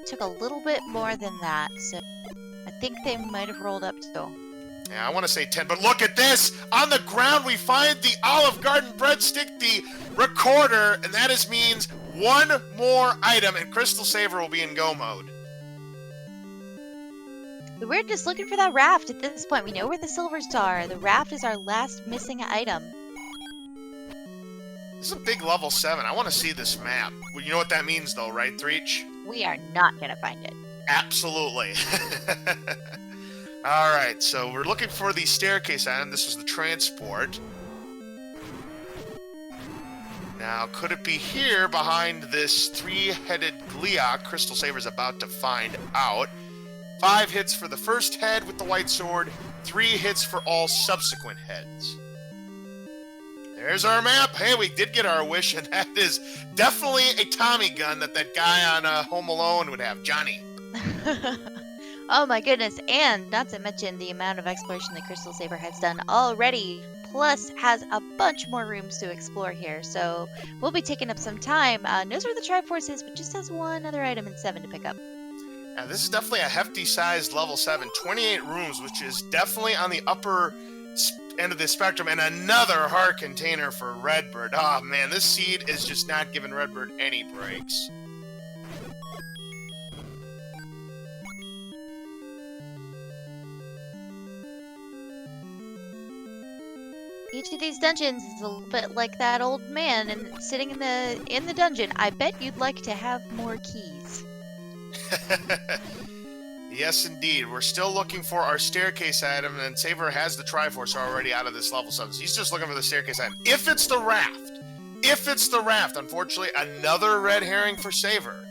took a little bit more than that, so I think they might have rolled up too. Yeah, I want to say 10, but look at this! On the ground, we find the Olive Garden breadstick, the recorder, and that means 1 more item, and CrystalSaver will be in go mode. We're just looking for that raft at this point. We know where the silvers are. The raft is our last missing item. This is a big level 7. I want to see this map. Well, you know what that means, though, right, Threech? We are not going to find it. Absolutely. All right, so we're looking for the staircase item. This was the transport. Now, could it be here behind this 3-headed Gleeok? CrystalSaver's about to find out. 5 hits for the first head with the white sword, 3 hits for all subsequent heads. There's our map. Hey, we did get our wish, and that is definitely a Tommy gun that guy on Home Alone would have, Johnny. Oh my goodness, and not to mention the amount of exploration that CrystalSaver has done already, plus has a bunch more rooms to explore here, so we'll be taking up some time. Knows where the Triforce is, but just has 1 other item in 7 to pick up. Now, this is definitely a hefty-sized level 7, 28 rooms, which is definitely on the upper end of the spectrum, and another heart container for Redbird. Oh, man, this seed is just not giving Redbird any breaks. Each of these dungeons is a little bit like that old man and sitting in the dungeon. I bet you'd like to have more keys. Yes, indeed. We're still looking for our staircase item, and Saver has the Triforce already out of this level 7. So he's just looking for the staircase item. If it's the raft, unfortunately, another red herring for Saver.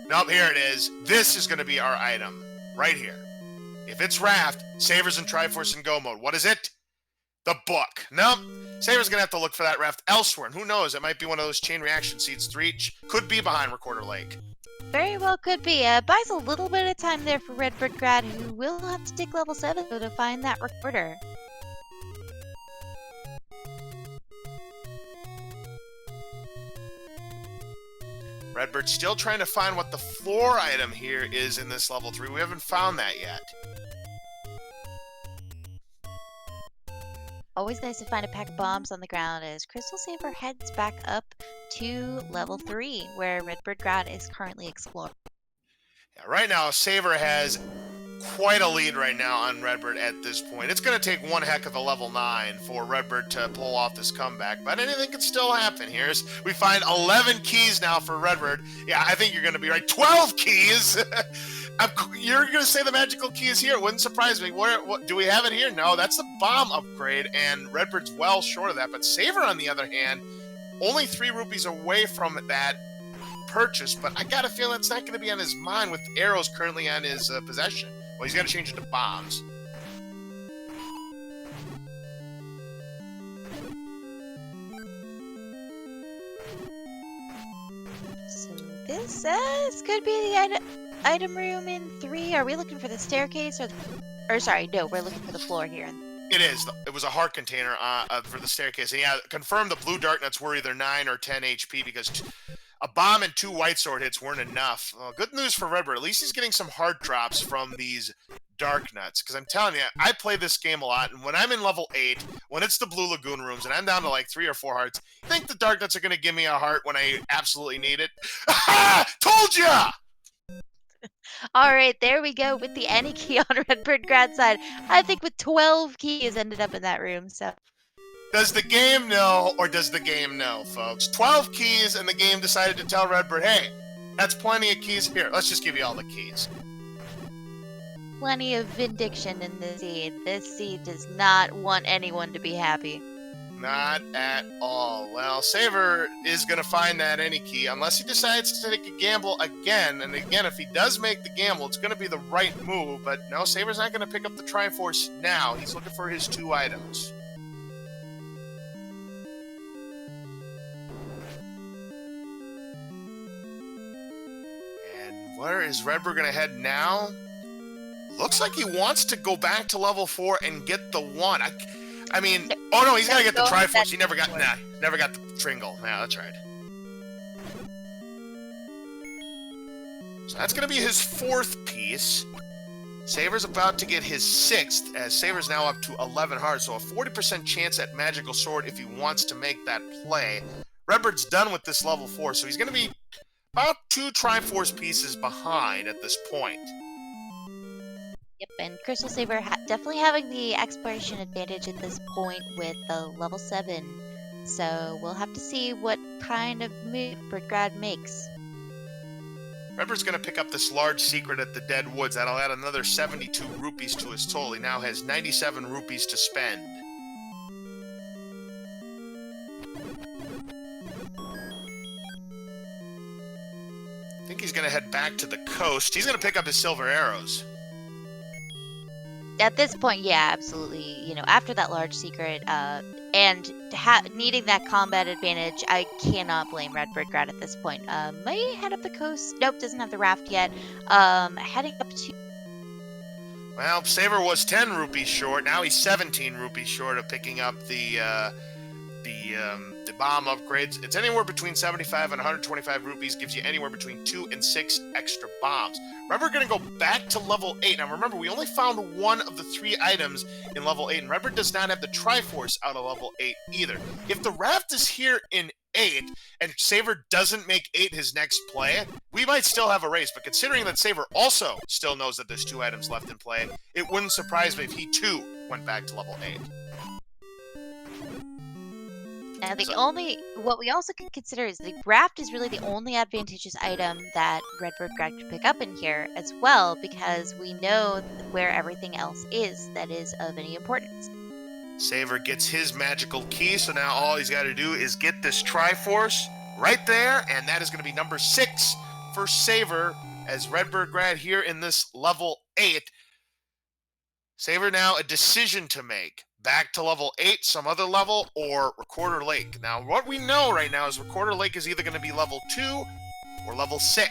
Nope, here it is. This is going to be our item. Right here. If it's raft, Saver's in Triforce and Go mode. What is it? The book. Nope. Saver's going to have to look for that raft elsewhere. And who knows? It might be one of those chain reaction seeds to reach. Could be behind Recorder Lake. Very well could be. Buys a little bit of time there for RedBirdGrad, who will have to take level 7 to find that recorder. Redbird's still trying to find what the floor item here is in this level 3. We haven't found that yet. Always nice to find a pack of bombs on the ground as CrystalSaver heads back up to level 3, where RedBirdGrad is currently exploring. Yeah, right now, Saver has quite a lead right now on Redbird at this point. It's going to take one heck of a level 9 for Redbird to pull off this comeback, but anything can still happen here. We find 11 keys now for Redbird. Yeah, I think you're going to be right. 12 keys! You're going to say the magical key is here. It wouldn't surprise me. What, do we have it here? No, that's the bomb upgrade, and Redbird's well short of that. But Saver, on the other hand, only 3 rupees away from that purchase, but I got a feeling that's not going to be on his mind with arrows currently on his possession. Well, he's got to change it to bombs. So this could be the item room in 3. Are we looking for the staircase or sorry, no, we're looking for the floor here. It is. It was a heart container for the staircase. And yeah, confirmed the blue dark nuts were either 9 or 10 HP because a bomb and 2 white sword hits weren't enough. Good news for Redbird. At least he's getting some heart drops from these dark nuts. Because I'm telling you, I play this game a lot, and when I'm in level 8, when it's the Blue Lagoon rooms, and I'm down to like 3 or 4 hearts, I think the dark nuts are going to give me a heart when I absolutely need it. Told ya! All right, there we go with the any key on RedBirdGrad's side. I think with 12 keys ended up in that room, so. Does the game know, or does the game know, folks? 12 keys, and the game decided to tell Redbird, hey, that's plenty of keys. Here, let's just give you all the keys. Plenty of vindication in this seed. This seed does not want anyone to be happy. Not at all. Well, Saver is going to find that any key, unless he decides to take a gamble again. And again, if he does make the gamble, it's going to be the right move. But no, Saver's not going to pick up the Triforce now. He's looking for his 2 items. And where is Redbird going to head now? Looks like he wants to go back to level 4 and get the 1. I mean, oh no, he's got to get the Triforce. He never got the Tringle. Yeah, that's right. So that's going to be his 4th piece. Saver's about to get his 6th, as Saver's now up to 11 hearts, so a 40% chance at Magical Sword if he wants to make that play. Redbird's done with this level 4, so he's going to be about 2 Triforce pieces behind at this point. Yep, and CrystalSaver definitely having the exploration advantage at this point with the level 7. So we'll have to see what kind of move RedBirdGrad makes. Redbird's going to pick up this large secret at the Dead Woods. That'll add another 72 rupees to his total. He now has 97 rupees to spend. I think he's going to head back to the coast. He's going to pick up his silver arrows. At this point, yeah, absolutely. You know, after that large secret, and needing that combat advantage, I cannot blame RedBirdGrad at this point. May head up the coast. Nope, doesn't have the raft yet. Heading up to... Well, Saver was 10 rupees short. Now he's 17 rupees short of picking up the bomb upgrades. It's anywhere between 75 and 125 rupees. Gives you anywhere between 2 and 6 extra bombs. Remember, we're going to go back to level 8. Now, remember, we only found 1 of the 3 items in level 8, and Redbird does not have the Triforce out of level 8 either. If the raft is here in 8, and Saver doesn't make 8 his next play, we might still have a race. But considering that Saver also still knows that there's 2 items left in play, it wouldn't surprise me if he, too, went back to level 8. Now, So, what we also can consider is the raft is really the only advantageous item that RedBirdGrad could pick up in here as well, because we know where everything else is that is of any importance. Saver gets his magical key, so now all he's got to do is get this Triforce right there, and that is going to be number 6 for Saver as RedBirdGrad here in this level 8. Saver now a decision to make. Back to level 8, some other level, or Recorder Lake. Now, what we know right now is Recorder Lake is either going to be level 2 or level 6.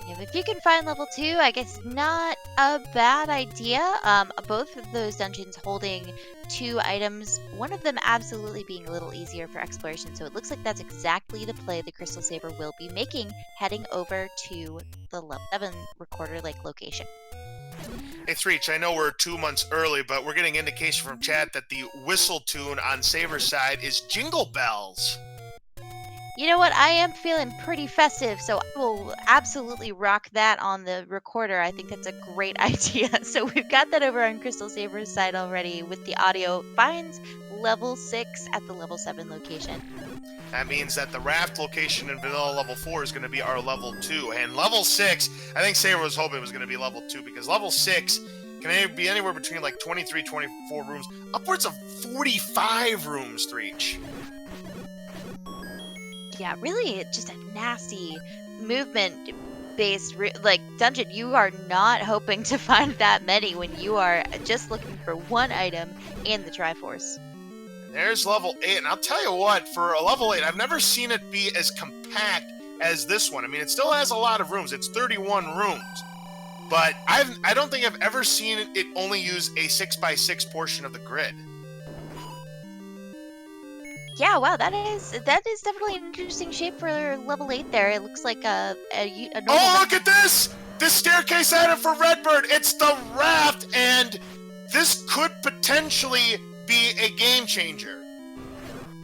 Yeah, if you can find level 2, I guess not a bad idea. Both of those dungeons holding 2 items, one of them absolutely being a little easier for exploration. So it looks like that's exactly the play the CrystalSaver will be making, heading over to the level 7 Recorder Lake location. It's Reach. I know we're 2 months early, but we're getting indication from chat that the whistle tune on Saver's side is Jingle Bells. You know what? I am feeling pretty festive, so I will absolutely rock that on the recorder. I think that's a great idea. So we've got that over on CrystalSaver's side already with the audio finds level 6 at the level 7 location. That means that the raft location in vanilla level 4 is going to be our level 2. And level 6, I think Saver was hoping it was going to be level 2, because level 6 can be anywhere between like 23, 24 rooms, upwards of 45 rooms to reach. Yeah, really just a nasty movement-based dungeon. You are not hoping to find that many when you are just looking for one item and the Triforce. There's level 8, and I'll tell you what, for a level 8, I've never seen it be as compact as this one. I mean, it still has a lot of rooms. It's 31 rooms. But I don't think I've ever seen it only use a 6x6 portion of the grid. Yeah, wow, that is definitely an interesting shape for level 8 there. It looks like a normal... Oh, look at this! This staircase item for Redbird! It's the raft, and this could potentially be a game changer.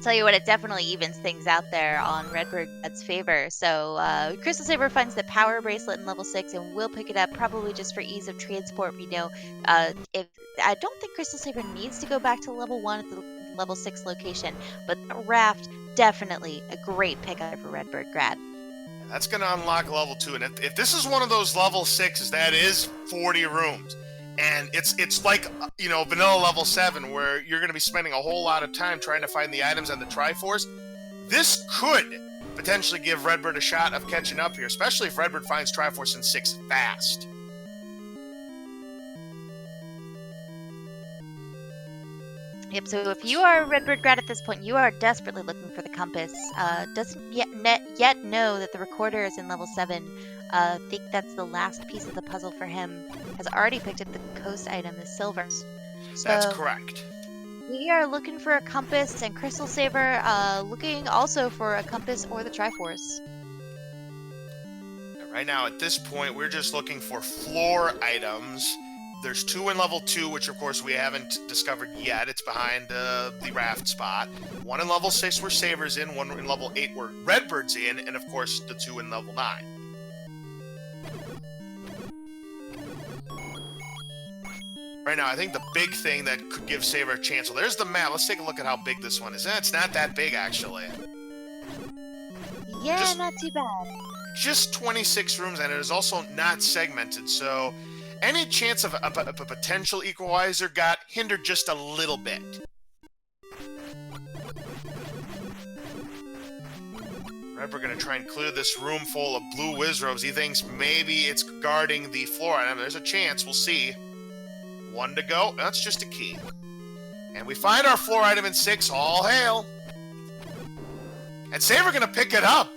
Tell you what, it definitely evens things out there on RedBirdGrad's favor. So CrystalSaver finds the power bracelet in level 6 and will pick it up probably just for ease of transport. We know if I don't think CrystalSaver needs to go back to level 1 at the level 6 location, but the raft definitely a great pickup for RedBirdGrad. That's going to unlock level 2, and if this is one of those level 6s, that is 40 rooms. And it's like, you know, vanilla level 7, where you're going to be spending a whole lot of time trying to find the items on the Triforce. This could potentially give Redbird a shot of catching up here, especially if Redbird finds Triforce in 6 fast. Yep, so if you are RedBirdGrad at this point, you are desperately looking for the compass. Doesn't yet know that the recorder is in level 7. Think that's the last piece of the puzzle for him. Has already picked up the coast item, the silvers. So That's correct. we are looking for a compass, and CrystalSaver looking also for a compass or the Triforce. Right now, at this point, we're just looking for floor items. There's 2 in level 2, which of course we haven't discovered yet. It's behind the raft spot. 1 in level 6 where Saver's in, 1 in level 8 where Redbird's in, and of course the 2 in level 9. Right now, I think the big thing that could give Saver a chance... Well, there's the map. Let's take a look at how big this one is. It's not that big, actually. Yeah, not too bad. Just 26 rooms, and it is also not segmented, so any chance of a potential equalizer got hindered just a little bit. Right, we're going to try and clear this room full of blue Wizrobes. He thinks maybe it's guarding the floor item. There's a chance. We'll see. 1 to go. That's just a key. And we find our floor item in 6. All hail. And Saver going to pick it up.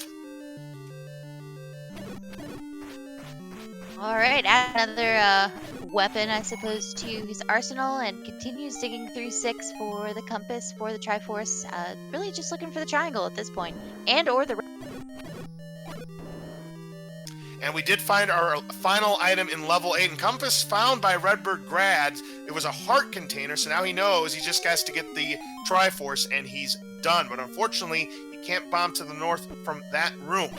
All right, add another weapon, I suppose, to his arsenal, and continues digging through 6 for the compass, for the Triforce. Really just looking for the triangle at this point, and or the... And we did find our final item in level 8. And compass found by RedBirdGrad. It was a heart container, so now he knows he just has to get the Triforce, and he's done. But unfortunately, he can't bomb to the north from that room.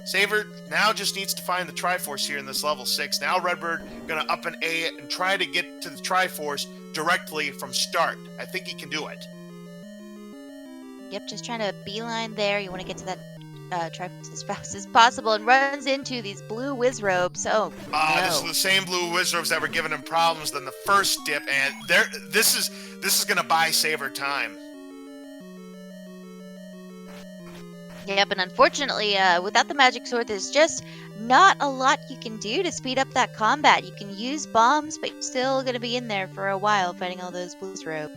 Saver now just needs to find the Triforce here in this level 6. Now Redbird going to up an A and try to get to the Triforce directly from start. I think he can do it. Yep, just trying to beeline there. You want to get to that Triforce as fast as possible, and runs into these blue whiz robes. Oh, This is no. the same blue wizards that were giving him problems than the first dip, and this is gonna buy Saver time. Yep, and unfortunately, without the magic sword, there's just not a lot you can do to speed up that combat. You can use bombs, but you're still going to be in there for a while fighting all those blue robes.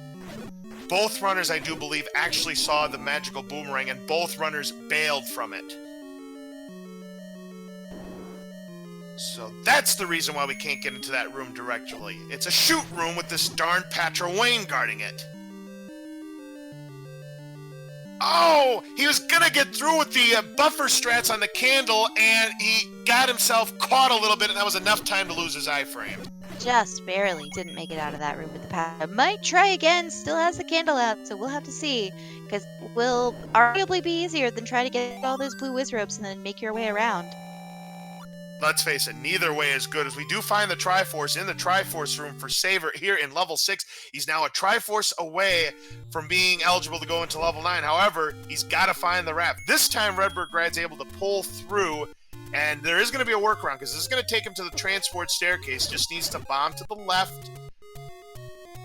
Both runners, I do believe, actually saw the magical boomerang, and both runners bailed from it. So that's the reason why we can't get into that room directly. It's a shoot room with this darn Patra Wayne guarding it. Oh, he was gonna get through with the buffer strats on the candle, and he got himself caught a little bit, and that was enough time to lose his iframe. Just barely didn't make it out of that room with the Patra. Might try again, still has the candle out, so we'll have to see. Because it will arguably be easier than trying to get all those blue whiz ropes and then make your way around. Let's face it, neither way is good, as we do find the Triforce in the Triforce room for Saver here in level 6. He's now a Triforce away from being eligible to go into level 9. However, he's got to find the raft. This time, RedBirdGrad's able to pull through, and there is going to be a workaround, because this is going to take him to the transport staircase. Just needs to bomb to the left,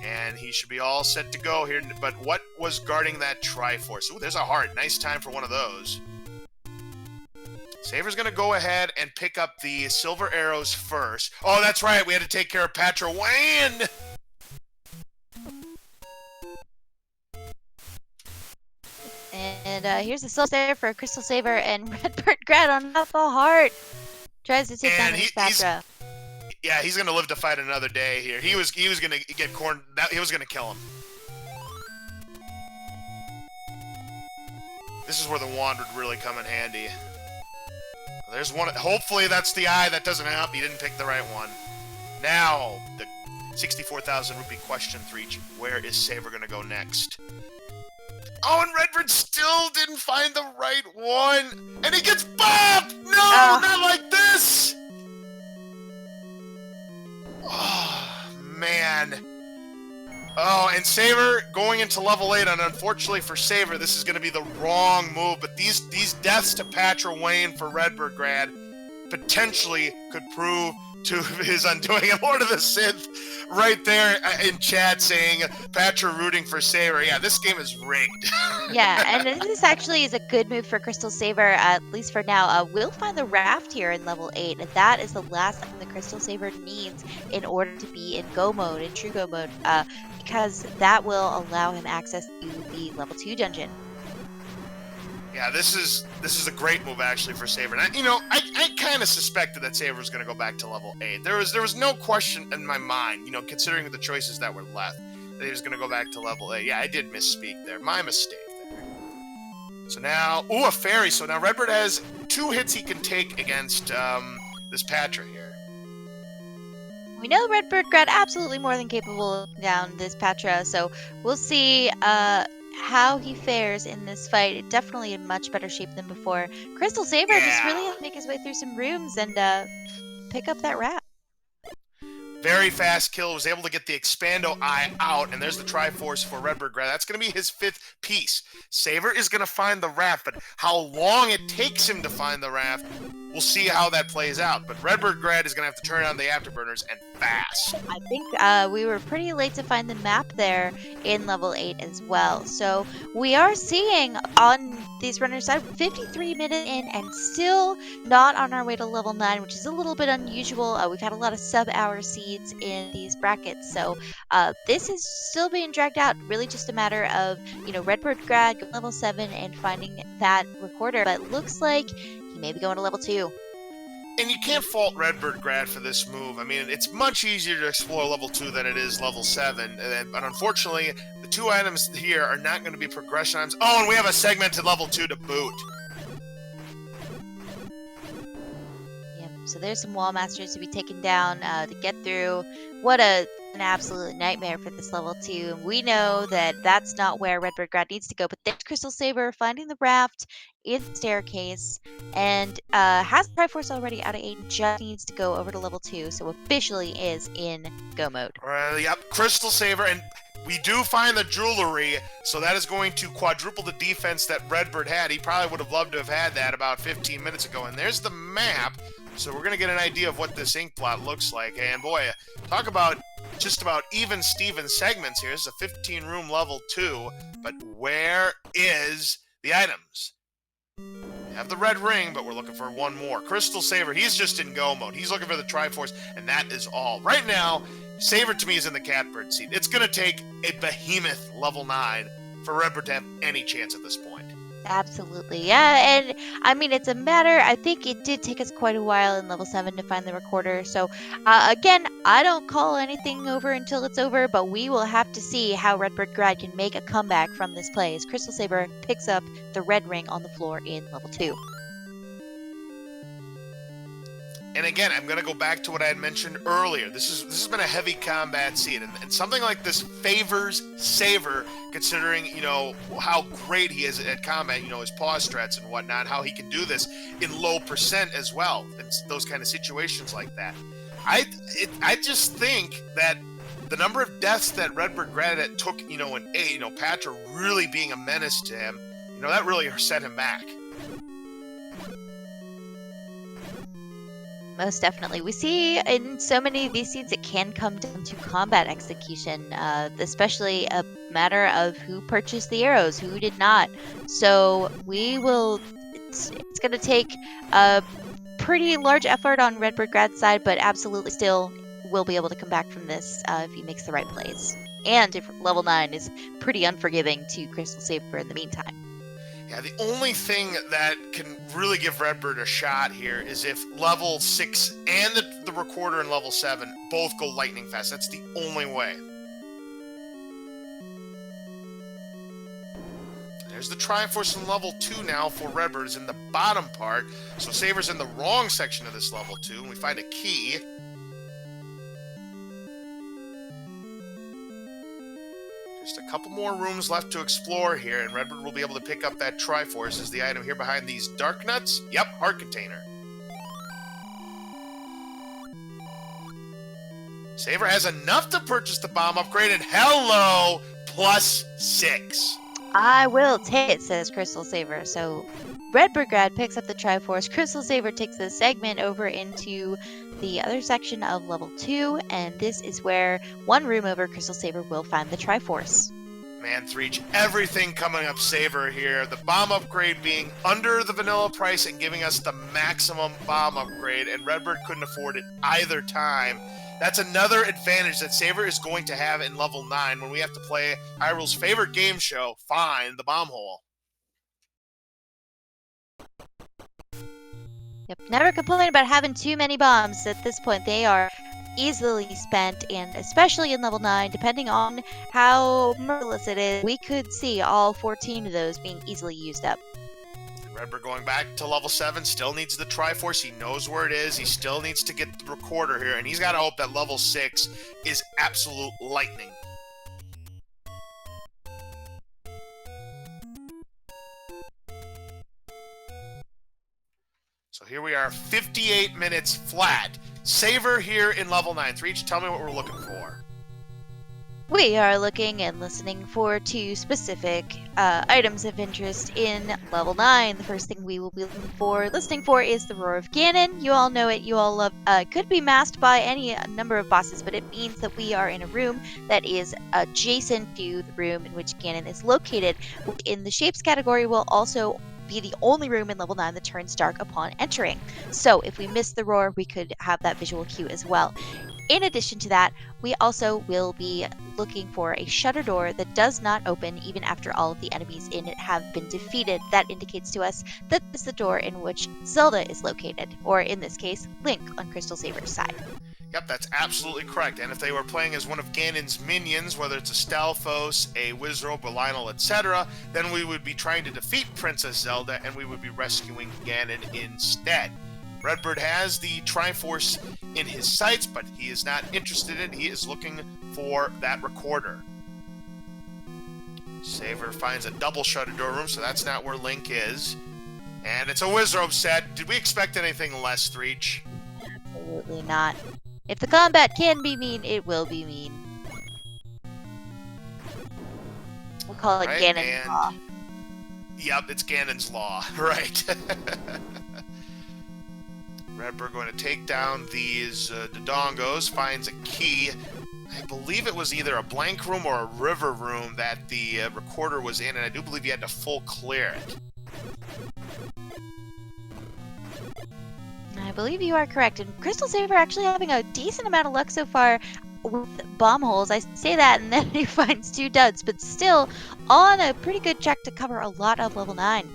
and he should be all set to go here. But what was guarding that Triforce? Ooh, there's a heart. Nice time for one of those. Saver's going to go ahead and pick up the silver arrows first. Oh, that's right. We had to take care of Patra Wayne. And here's the CrystalSaver for CrystalSaver, and RedBirdGrad on half a heart tries to take down this Patra. Yeah, he's going to live to fight another day here. He was going to get cornered. He was going to kill him. This is where the wand would really come in handy. There's one. Hopefully that's the eye. That doesn't help. He didn't pick the right one. Now, the 64,000 rupee question for each. Where is Saver going to go next? Oh, and RedBird still didn't find the right one. And he gets bopped! No, not like this! Oh, man. Oh, and Saver going into level 8, and unfortunately for Saver, this is going to be the wrong move, but these deaths to Patra Wayne for RedBirdGrad potentially could prove to his undoing. And Lord of the Sith right there in chat saying Patra rooting for Saver. Yeah, this game is rigged. Yeah, and this actually is a good move for CrystalSaver, at least for now. We'll find the raft here in level 8, and that is the last thing the CrystalSaver needs in order to be in Go mode, in true Go mode, because that will allow him access to the level 2 dungeon. Yeah, this is a great move actually for Saver. And I kind of suspected that Saver was going to go back to level 8. There was no question in my mind, considering the choices that were left, that he was going to go back to level 8. Yeah, I did misspeak there. My mistake there. So now, ooh, a fairy. So now RedBird has 2 hits he can take against this Patra here. We know RedBirdGrad absolutely more than capable of down this Patra, so we'll see how he fares in this fight. Definitely in much better shape than before. CrystalSaver just really has to make his way through some rooms and pick up that rat. Very fast kill, was able to get the Expando Eye out, and there's the Triforce for RedBirdGrad. That's going to be his 5th piece. Saver is going to find the raft, but how long it takes him to find the raft, we'll see how that plays out. But RedBirdGrad is going to have to turn on the afterburners, and fast. I think we were pretty late to find the map there in level 8 as well. So we are seeing on these runners side 53 minutes in and still not on our way to level 9, which is a little bit unusual. We've had a lot of sub-hour seeds in these brackets, so this is still being dragged out. Really just a matter of, RedBirdGrad going level 7 and finding that recorder, but looks like he may be going to level 2. And you can't fault RedBirdGrad for this move. I mean, it's much easier to explore level 2 than it is level 7. But unfortunately, the 2 items here are not going to be progression items. Oh, and we have a segmented level 2 to boot. Yep, so there's some wall masters to be taken down to get through. What a an absolute nightmare for this level 2. And we know that that's not where RedBirdGrad needs to go. But there's CrystalSaver finding the raft in the staircase and has Triforce already out of 8. Just needs to go over to level 2. So officially is in go mode. Yep, CrystalSaver, and we do find the jewelry, so that is going to quadruple the defense that Redbird had. He probably would have loved to have had that about 15 minutes ago. And there's the map, so we're going to get an idea of what this ink plot looks like. And boy, talk about just about even Steven segments here. This is a 15-room level 2, but where is the items? We have the red ring, but we're looking for one more. CrystalSaver, he's just in go mode. He's looking for the Triforce, and that is all. Right now, Saver to me is in the catbird seat. It's going to take a behemoth level 9 for Redbird to have any chance at this point. Absolutely, yeah, and I mean, it's a matter, I think it did take us quite a while in level 7 to find the recorder, so again, I don't call anything over until it's over, but we will have to see how RedBirdGrad can make a comeback from this play as CrystalSaver picks up the red ring on the floor in level 2. And again, I'm going to go back to what I had mentioned earlier. This has been a heavy combat scene, and something like this favors Saver, considering, you know, how great he is at combat, you know, his pause strats and whatnot, how he can do this in low percent as well, in those kind of situations like that. I just think that the number of deaths that RedBirdGrad took, you know, in A, you know, Patra really being a menace to him, you know, that really set him back. Most definitely. We see in so many of these scenes it can come down to combat execution, especially a matter of who purchased the arrows, who did not. So it's going to take a pretty large effort on RedBirdGrad's side, but absolutely still will be able to come back from this if he makes the right plays. And if level 9 is pretty unforgiving to CrystalSaver in the meantime. Yeah, the only thing that can really give Redbird a shot here is if level 6 and the recorder in level 7 both go lightning fast. That's the only way. There's the Triforce in level 2 now for Redbird. Is in the bottom part. So Saver's in the wrong section of this level 2, and we find a key. Just a couple more rooms left to explore here, and Redbird will be able to pick up that Triforce. Is the item here behind these dark nuts? Yep, heart container. Saver has enough to purchase the bomb upgrade, and hello, +6. I will take it, says CrystalSaver. So RedBirdGrad picks up the Triforce. CrystalSaver takes the segment over into the other section of level 2, and this is where one room over CrystalSaver will find the Triforce. Man, Threech, everything coming up Saver here. The bomb upgrade being under the vanilla price and giving us the maximum bomb upgrade, and Redbird couldn't afford it either time. That's another advantage that Saver is going to have in level 9 when we have to play Hyrule's favorite game show, Find the Bomb Hole. Yep, never complain about having too many bombs. At this point, they are easily spent, and especially in level 9, depending on how merciless it is, we could see all 14 of those being easily used up. Redbird going back to level 7, still needs the Triforce. He knows where it is. He still needs to get the recorder here, and he's got to hope that level 6 is absolute lightning. So here we are, 58 minutes flat. Saver here in level 9. Threech, tell me what we're looking for. We are looking and listening for 2 specific items of interest in level 9. The first thing we will be listening for is the Roar of Ganon. You all know it, you all love it. Could be masked by any number of bosses, but it means that we are in a room that is adjacent to the room in which Ganon is located. In the shapes category will also be the only room in level 9 that turns dark upon entering. So if we miss the roar, we could have that visual cue as well. In addition to that, we also will be looking for a shutter door that does not open even after all of the enemies in it have been defeated. That indicates to us that this is the door in which Zelda is located, or in this case, Link on CrystalSaver's side. Yep, that's absolutely correct. And if they were playing as one of Ganon's minions, whether it's a Stalfos, a Wizrobe, a Lionel, etc., then we would be trying to defeat Princess Zelda, and we would be rescuing Ganon instead. Redbird has the Triforce in his sights, but he is not interested in it. He is looking for that recorder. Saver finds a double shuttered door room, so that's not where Link is. And it's a Wizrobe set. Did we expect anything less, Threech? Absolutely not. If the combat can be mean, it will be mean. We'll call it Ganon's Law. Yep, it's Ganon's Law. Right. Redbird going to take down these Dodongos, finds a key. I believe it was either a blank room or a river room that the recorder was in, and I do believe you had to full clear it. I believe you are correct. And CrystalSaver actually having a decent amount of luck so far with bomb holes. I say that, and then he finds 2 duds, but still on a pretty good track to cover a lot of level 9.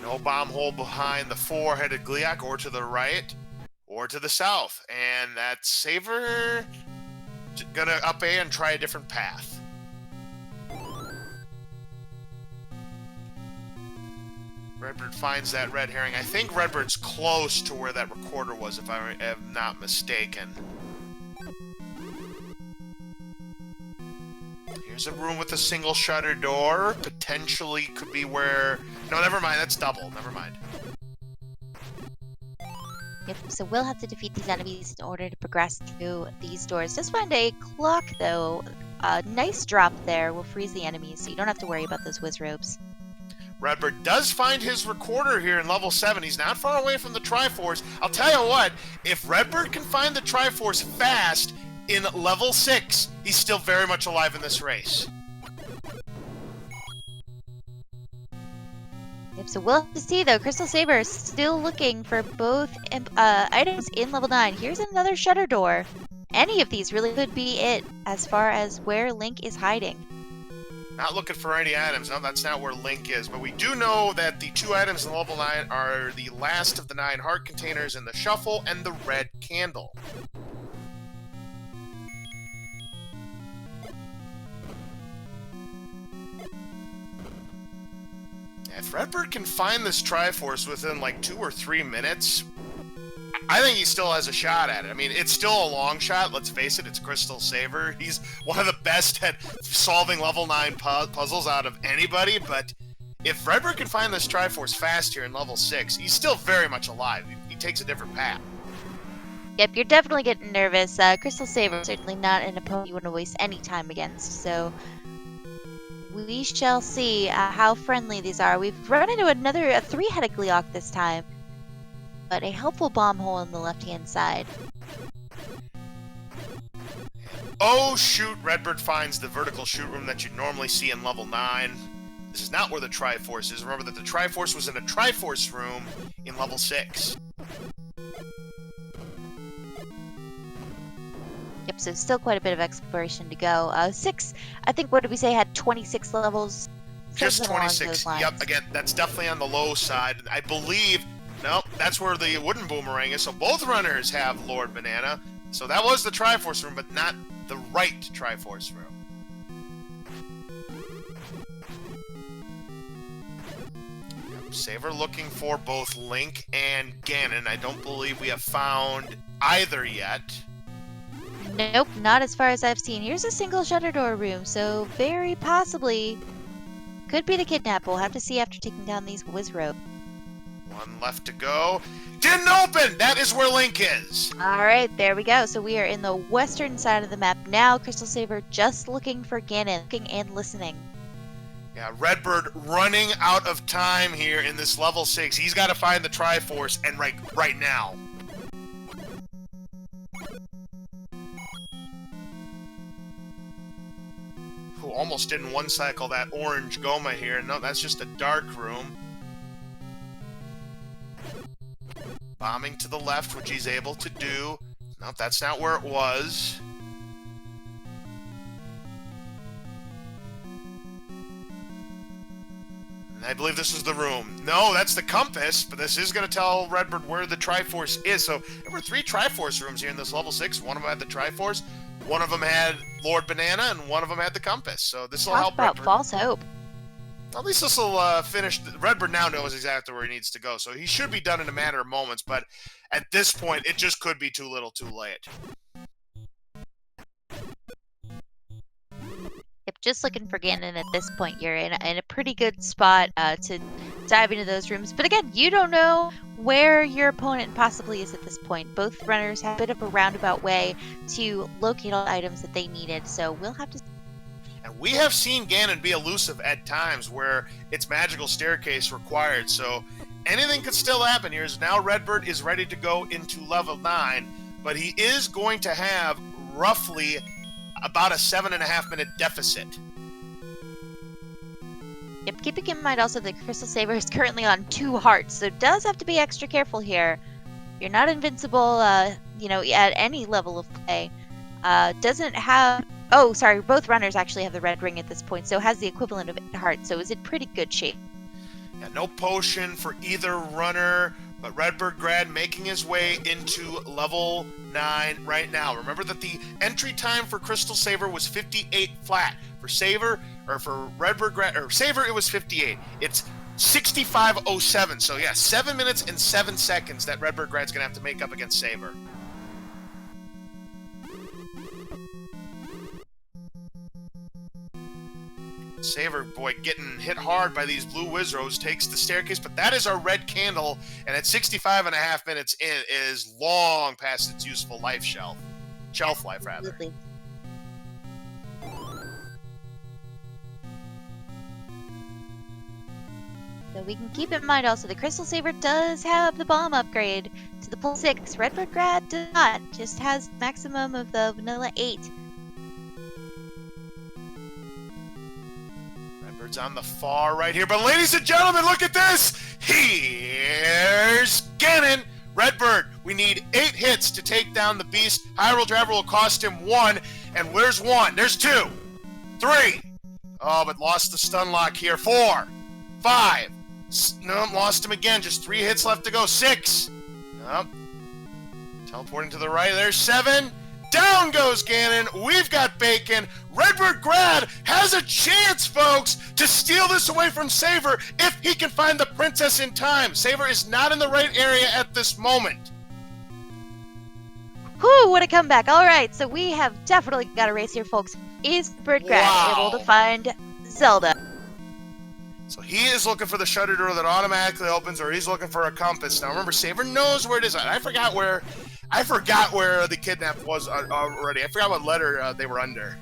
No bomb hole behind the 4-headed Gliok, or to the right, or to the south. And that Saver gonna up A and try a different path. Redbird finds that red herring. I think Redbird's close to where that recorder was, if I am not mistaken. Here's a room with a single shutter door. Potentially could be where... No, never mind. That's double. Never mind. Yep, so we'll have to defeat these enemies in order to progress through these doors. Just find a clock, though. A nice drop there will freeze the enemies, so you don't have to worry about those Wizrobes. Redbird does find his recorder here in level 7. He's not far away from the Triforce. I'll tell you what, if Redbird can find the Triforce fast in level 6, he's still very much alive in this race. Yep, so we'll have to see, though. CrystalSaver is still looking for both items in level 9. Here's another shutter door. Any of these really could be it as far as where Link is hiding. Not looking for any items. No, that's not where Link is. But we do know that the 2 items in level 9 are the last of the 9 heart containers in the shuffle and the red candle. If Redbird can find this Triforce within like 2 or 3 minutes, I think he still has a shot at it. I mean, it's still a long shot, let's face it, it's CrystalSaver. He's one of the best at solving level 9 puzzles out of anybody, but if Redbird can find this Triforce fast here in level 6, he's still very much alive. He takes a different path. Yep, you're definitely getting nervous. CrystalSaver is certainly not an opponent you want to waste any time against, so we shall see how friendly these are. We've run into another 3-headed Gliok this time, but a helpful bomb hole on the left-hand side. Oh shoot, Redbird finds the vertical shoot room that you normally see in level 9. This is not where the Triforce is. Remember that the Triforce was in a Triforce room in level 6. Yep, so still quite a bit of exploration to go. 6, I think, what did we say, had 26 levels? Just Something along 26. those lines. Yep, again, that's definitely on the low side. I believe, nope, that's where the wooden boomerang is. So both runners have Lord Banana. So that was the Triforce room, but not the right Triforce room. Saver looking for both Link and Ganon. I don't believe we have found either yet. Nope, not as far as I've seen. Here's a single shutter door room, so very possibly could be the kidnap. We'll have to see after taking down these Wizrobes. 1 left to go. Didn't open! That is where Link is! Alright, there we go. So we are in the western side of the map now. CrystalSaver just looking for Ganon, looking and listening. Yeah, Redbird running out of time here in this level 6. He's got to find the Triforce, and right now. Who almost didn't one-cycle that orange Goma here. No, that's just a dark room. Bombing to the left, which he's able to do. No, that's not where it was. I believe this is the room. No, that's the compass, but this is going to tell Redbird where the Triforce is. So there were 3 Triforce rooms here in this level 6. One of them had the Triforce, one of them had Lord Banana, and one of them had the compass. So this will help Talk about Redbird. false hope. At least this will finish. Redbird now knows exactly where he needs to go, so he should be done in a matter of moments, but at this point, it just could be too little too late. Yep, just looking for Ganon at this point. You're in a pretty good spot to dive into those rooms. But again, you don't know where your opponent possibly is at this point. Both runners have a bit of a roundabout way to locate all the items that they needed, so we'll have to... And we have seen Ganon be elusive at times where it's magical staircase required, so anything could still happen here. Now Redbird is ready to go into level 9, but he is going to have roughly about a 7.5 minute deficit. Yep, keeping in mind also that CrystalSaver is currently on 2 hearts, so does have to be extra careful here. You're not invincible, you know, at any level of play. Doesn't have... Oh, sorry, both runners actually have the red ring at this point, so has the equivalent of 8 hearts, so is in pretty good shape. Yeah, no potion for either runner, but RedBirdGrad making his way into level 9 right now. Remember that the entry time for CrystalSaver was 58 flat. For Saver, or for RedBirdGrad, or Saver, it was 58. It's 65.07, so yeah, 7 minutes and 7 seconds that RedBirdGrad's gonna have to make up against Saver. Saver, boy, getting hit hard by these blue Wizros, takes the staircase, but that is our red candle, and at 65.5 minutes in, is long past its useful life shelf life, rather. Absolutely. So we can keep in mind also the CrystalSaver does have the bomb upgrade to the Pulse 6. RedBirdGrad does not, just has maximum of the vanilla 8. Redbird's on the far right here, but ladies and gentlemen, look at this! Here's Ganon! Redbird, we need 8 hits to take down the beast. Hyrule Driver will cost him 1, and where's 1? There's 2, 3. Oh, but lost the stun lock here. 4, 5. Nope, lost him again. Just 3 hits left to go. 6. Nope. Teleporting to the right. There's 7. Down goes Ganon. We've got bacon. RedBirdGrad has a chance, folks, to steal this away from Saver if he can find the princess in time. Saver is not in the right area at this moment. Whew, what a comeback. All right, so we have definitely got a race here, folks. Is RedBirdGrad able to find Zelda? So he is looking for the shutter door that automatically opens, or he's looking for a compass. Now remember, Saver knows where it is. I forgot where the kidnap was already. I forgot what letter they were under.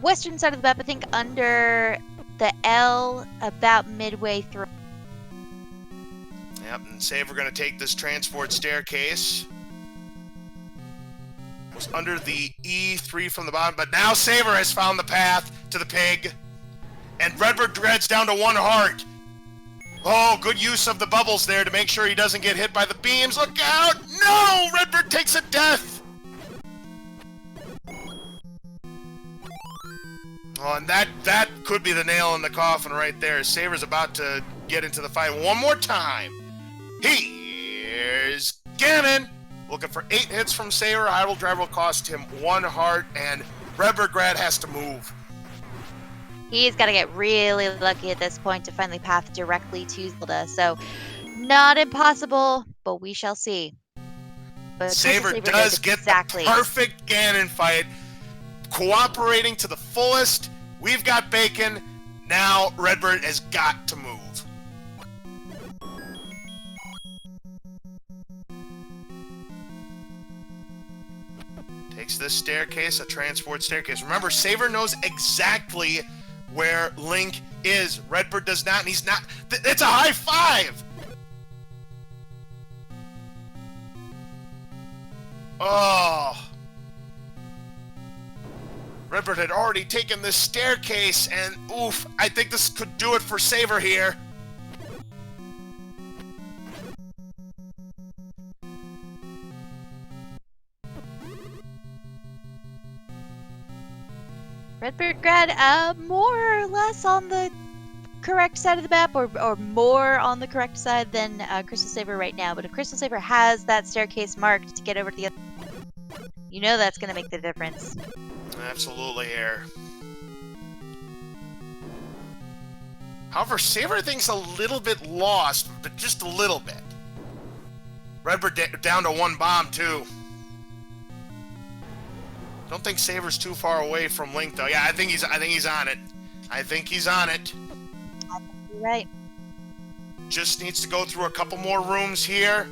Western side of the map, I think under the L, about midway through. Yep, and Saver gonna take this transport staircase. Was under the E3 from the bottom, but now Saver has found the path to the pig. And RedBirdGrad's down to 1 heart. Oh, good use of the bubbles there to make sure he doesn't get hit by the beams. Look out! No! Redbird takes a death! Oh, and that could be the nail in the coffin right there. Saver's about to get into the fight one more time. Here's Ganon! Looking for 8 hits from Saver. Hyrule Driver will cost him 1 heart, and RedBirdGrad has to move. He's got to get really lucky at this point to finally path directly to Zelda. So, not impossible, but we shall see. But Saver does get the perfect Ganon fight, cooperating to the fullest. We've got bacon. Now Redbird has got to move. Takes this staircase, a transport staircase. Remember, Saver knows exactly where Link is. Redbird does not, and he's not. It's a high 5! Oh. Redbird had already taken this staircase, and oof, I think this could do it for Saver here. RedBirdGrad, more or less on the correct side of the map, or more on the correct side than CrystalSaver right now. But if CrystalSaver has that staircase marked to get over to the other, you know that's going to make the difference. Absolutely here. However, Saver thinks a little bit lost, but just a little bit. RedBird down to 1 bomb, too. Don't think Saver's too far away from Link, though. Yeah, I think he's on it. I think he's on it. You're right. Just needs to go through a couple more rooms here.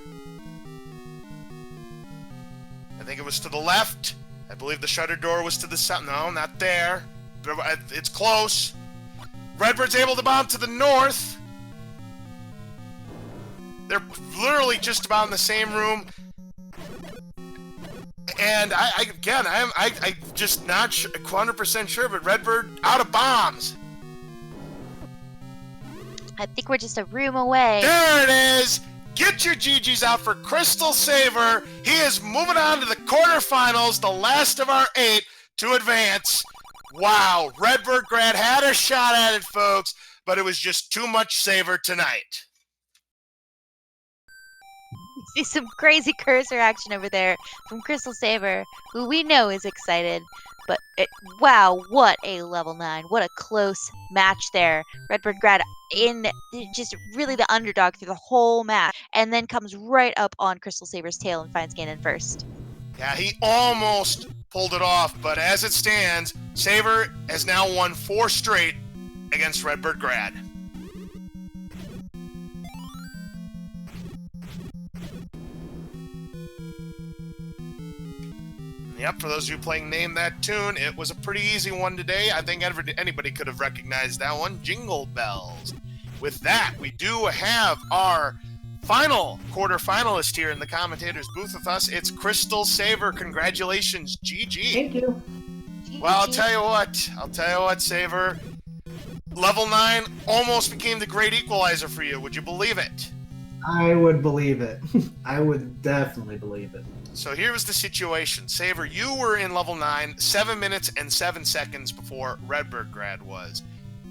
I think it was to the left. I believe the shutter door was to the south. No, not there. It's close. RedBird's able to bomb to the north. They're literally just about in the same room. And I'm just not 100% sure, but RedBird out of bombs. I think we're just a room away. There it is. Get your GGs out for CrystalSaver. He is moving on to the quarterfinals, the last of our 8 to advance. Wow, RedBirdGrad had a shot at it, folks, but it was just too much Saver tonight. See some crazy cursor action over there from CrystalSaver, who we know is excited. But wow, what a level 9. What a close match there. RedBirdGrad in just really the underdog through the whole match, and then comes right up on CrystalSaver's tail and finds Ganon first. Yeah, he almost pulled it off, but as it stands, Saver has now won 4 straight against RedBirdGrad. Yep, for those of you playing Name That Tune, it was a pretty easy one today. I think anybody could have recognized that one. Jingle Bells. With that, we do have our final quarterfinalist here in the commentator's booth with us. It's CrystalSaver. Congratulations, GG. Thank you. Well, I'll tell you what, Saver. Level 9 almost became the great equalizer for you. Would you believe it? I would believe it. I would definitely believe it. So here was the situation. Saver, you were in level 9, 7 minutes and 7 seconds before RedBirdGrad was.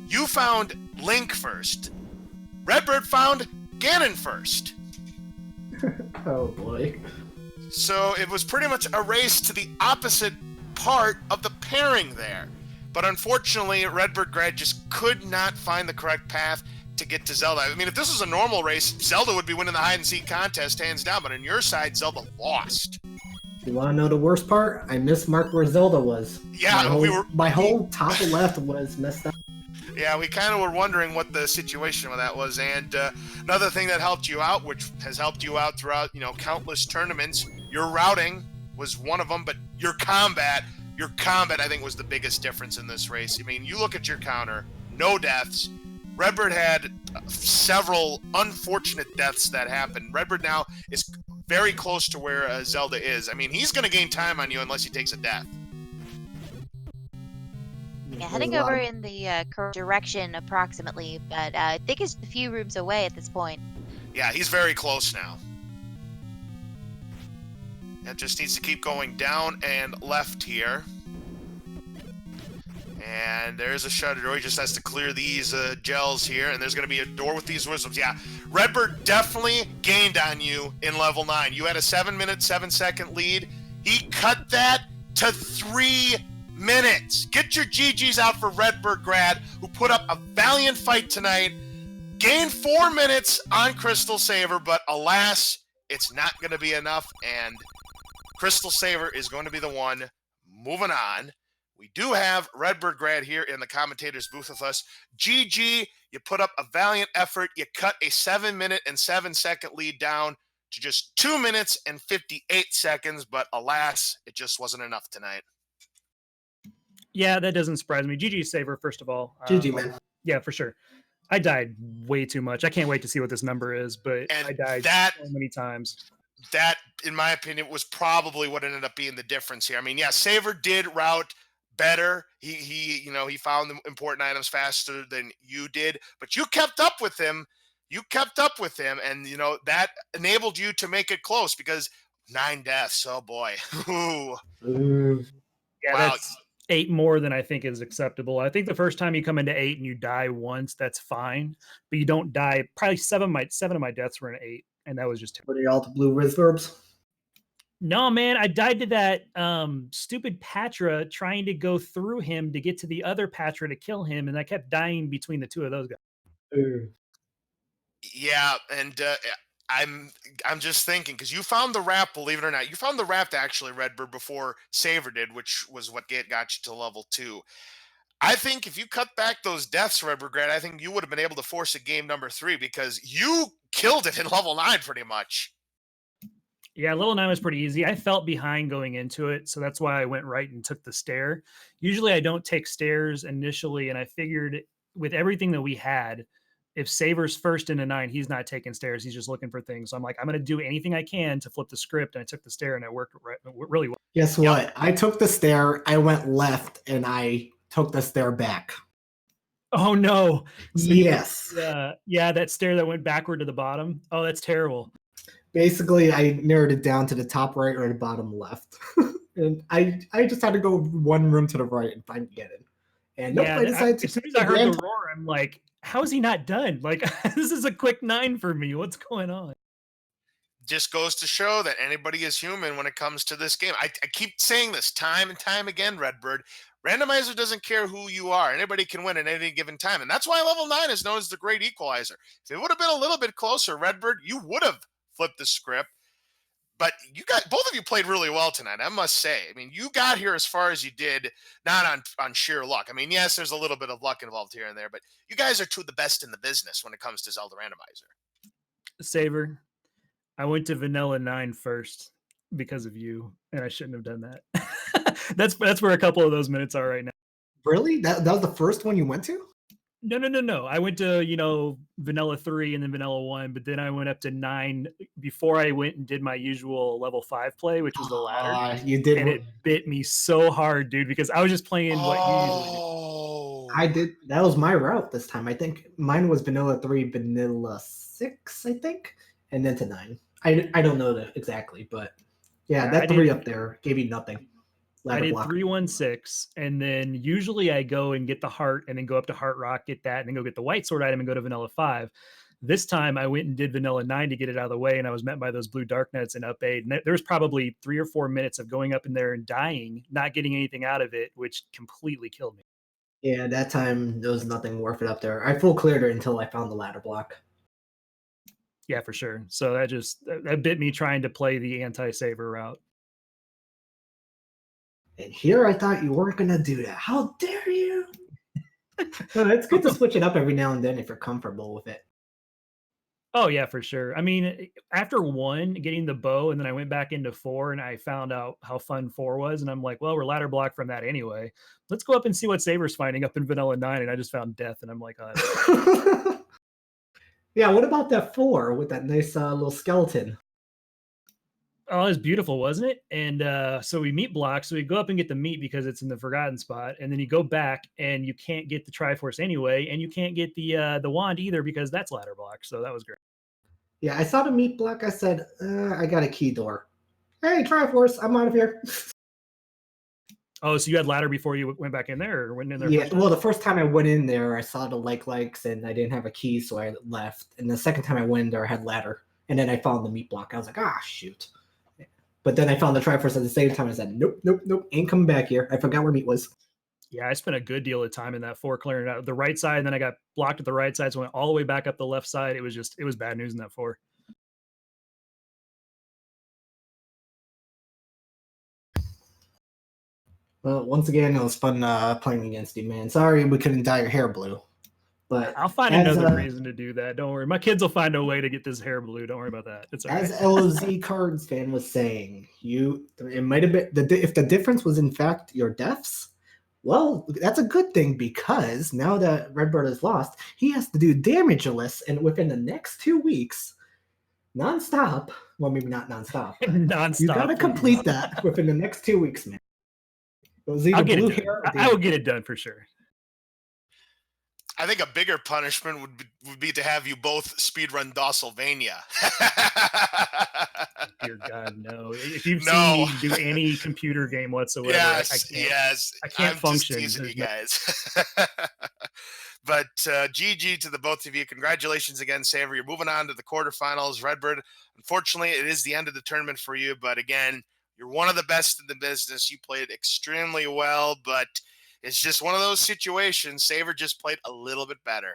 You found Link first. RedBird found Ganon first. Oh boy. So it was pretty much a race to the opposite part of the pairing there. But unfortunately, RedBirdGrad just could not find the correct path to get to Zelda. I mean, if this was a normal race, Zelda would be winning the hide-and-seek contest hands down, but on your side, Zelda lost. You want to know the worst part? I mismarked where Zelda was. Yeah, my whole top left was messed up. Yeah, we kind of were wondering what the situation with that was. And another thing that helped you out, which has helped you out throughout, countless tournaments, your routing was one of them, but your combat, I think, was the biggest difference in this race. I mean, you look at your counter, no deaths. RedBird had several unfortunate deaths that happened. RedBird now is very close to where Zelda is. I mean, he's going to gain time on you unless he takes a death. Yeah, heading over in the correct direction approximately, but I think it's a few rooms away at this point. Yeah, he's very close now. It just needs to keep going down and left here. And there's a shutter door. He just has to clear these gels here, and there's going to be a door with these wisdoms. Yeah, RedBird definitely gained on you in level 9. You had a 7-minute, 7-second lead. He cut that to 3 minutes. Get your GGs out for RedBirdGrad, who put up a valiant fight tonight. Gained 4 minutes on CrystalSaver, but alas, it's not going to be enough, and CrystalSaver is going to be the one moving on. We do have RedBirdGrad here in the commentator's booth with us. GG, you put up a valiant effort. You cut a 7-minute and 7-second lead down to just 2 minutes and 58 seconds, but alas, it just wasn't enough tonight. Yeah, that doesn't surprise me. GG Saver, first of all. GG, man. Yeah, for sure. I died way too much. I can't wait to see what this number is, but I died so many times. That, in my opinion, was probably what ended up being the difference here. I mean, yeah, Saver did route better. He found the important items faster than you did, but you kept up with him. And that enabled you to make it close because 9 deaths. Oh boy. Yeah, wow. That's 8 more than I think is acceptable. I think the first time you come into 8 and you die once, that's fine, but you don't die. Probably 7 of my deaths were in 8, and that was just terrible. Were they all to blue reverbs? No, man, I died to that stupid Patra trying to go through him to get to the other Patra to kill him, and I kept dying between the two of those guys. Ooh. Yeah, and I'm I'm just thinking because you found the wrap, believe it or not, you found the wrap to actually Redbird before Saver did, which was what got you to level 2. I think if you cut back those deaths, RedBirdGrad, I think you would have been able to force a game number 3 because you killed it in level 9 pretty much. Yeah, level 9 was pretty easy. I felt behind going into it, so that's why I went right and took the stair. Usually I don't take stairs initially, and I figured with everything that we had, if Saver's first into 9, he's not taking stairs. He's just looking for things. So I'm like, I'm going to do anything I can to flip the script, and I took the stair, and it worked really well. Guess Yep. what? I took the stair, I went left, and I took the stair back. Oh no! So Yes. yeah, that stair that went backward to the bottom. Oh, that's terrible. Basically, I narrowed it down to the top right or the bottom left. And I just had to go one room to the right and find get it. And nope, Yeah, I decided to as soon take as I the heard the grand. roar, I'm like, how is he not done? Like, this is a quick 9 for me. What's going on? Just goes to show that anybody is human when it comes to this game. I keep saying this time and time again, Redbird. Randomizer doesn't care who you are. Anybody can win at any given time. And that's why level 9 is known as the great equalizer. If it would have been a little bit closer, Redbird, you would have flipped the script. But both of you played really well tonight, I must say. I mean, you got here as far as you did, not on sheer luck. I mean, yes, there's a little bit of luck involved here and there, but you guys are two of the best in the business when it comes to Zelda Randomizer. Saver, I went to Vanilla 9 first because of you, and I shouldn't have done that. That's where a couple of those minutes are right now. Really? That was the first one you went to? No. I went to, Vanilla 3 and then Vanilla 1, but then I went up to 9 before I went and did my usual level 5 play, which was the ladder. You did. And it bit me so hard, dude, because I was just playing what you usually do. I did. That was my route this time. I think mine was Vanilla 3, Vanilla 6, I think, and then to 9. I don't know exactly, but yeah, that 3 up there gave you nothing. I did 3-1-6, and then usually I go and get the heart and then go up to Heart Rock, get that, and then go get the white sword item and go to Vanilla 5. This time I went and did Vanilla 9 to get it out of the way, and I was met by those blue dark nets in up 8. And there was probably 3 or 4 minutes of going up in there and dying, not getting anything out of it, which completely killed me. Yeah, that time there was nothing worth it up there. I full cleared it until I found the ladder block. Yeah, for sure. So that bit me trying to play the anti-saver route. And here I thought you weren't going to do that. How dare you? Well, it's good to switch it up every now and then if you're comfortable with it. Oh, yeah, for sure. I mean, after 1, getting the bow, and then I went back into 4, and I found out how fun 4 was, and I'm like, well, we're ladder block from that anyway. Let's go up and see what Saber's finding up in Vanilla 9, and I just found death, and I'm like, oh, yeah, what about that 4 with that nice little skeleton? oh, it was beautiful, wasn't it? And so we meat block. So we go up and get the meat because it's in the forgotten spot, and then you go back and you can't get the Triforce anyway, and you can't get the wand either because that's ladder block. So that was great. Yeah, I saw the meat block. I said, I got a key door. Hey, Triforce, I'm out of here. Oh, so you had ladder before you went back in there, or went in there? Yeah, well, the first time I went in there, I saw the likes, and I didn't have a key, so I left. And the second time I went in there, I had ladder, and then I found the meat block. I was like, shoot. But then I found the Triforce at the same time. I said, nope, ain't coming back here. I forgot where meat was. Yeah, I spent a good deal of time in that 4 clearing out the right side, and then I got blocked at the right side, so I went all the way back up the left side. It was bad news in that 4. Well, once again, it was fun playing against you, man. Sorry we couldn't dye your hair blue. But I'll find another reason to do that. Don't worry. My kids will find a way to get this hair blue. Don't worry about that. It's all as right. LOZ Cards fan was saying, it might have been if the difference was in fact your deaths. Well, that's a good thing because now that Redbird is lost, he has to do damageless, and within the next 2 weeks, nonstop. Well, maybe not nonstop. Nonstop. You got to complete that within the next 2 weeks, man. I'll get it done. I will get it done for sure. I think a bigger punishment would be to have you both speedrun Dawsylvania. Dear God, no. If you've seen me do any computer game whatsoever, yes. I can't function. Just teasing you guys. But GG to the both of you. Congratulations again, Saver. You're moving on to the quarterfinals. Redbird, unfortunately, it is the end of the tournament for you. But again, you're one of the best in the business. You played extremely well, but it's just one of those situations. Saver just played a little bit better.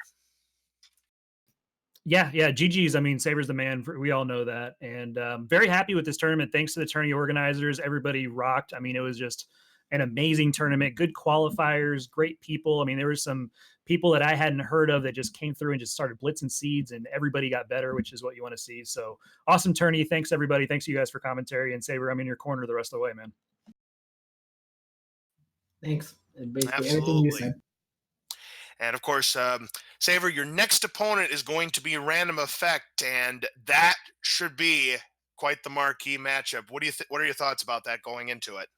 Yeah, yeah, GG's. I mean, Saber's the man. We all know that, and very happy with this tournament. Thanks to the tourney organizers, everybody rocked. I mean, it was just an amazing tournament. Good qualifiers, great people. I mean, there were some people that I hadn't heard of that just came through and just started blitzing seeds, and everybody got better, which is what you want to see. So awesome tourney. Thanks everybody. Thanks you guys for commentary. And Saber, I'm in your corner the rest of the way, man. Thanks. And basically everything you Absolutely. said. And of course, Saver, your next opponent is going to be Random Effect, and that should be quite the marquee matchup. What are your thoughts about that going into it?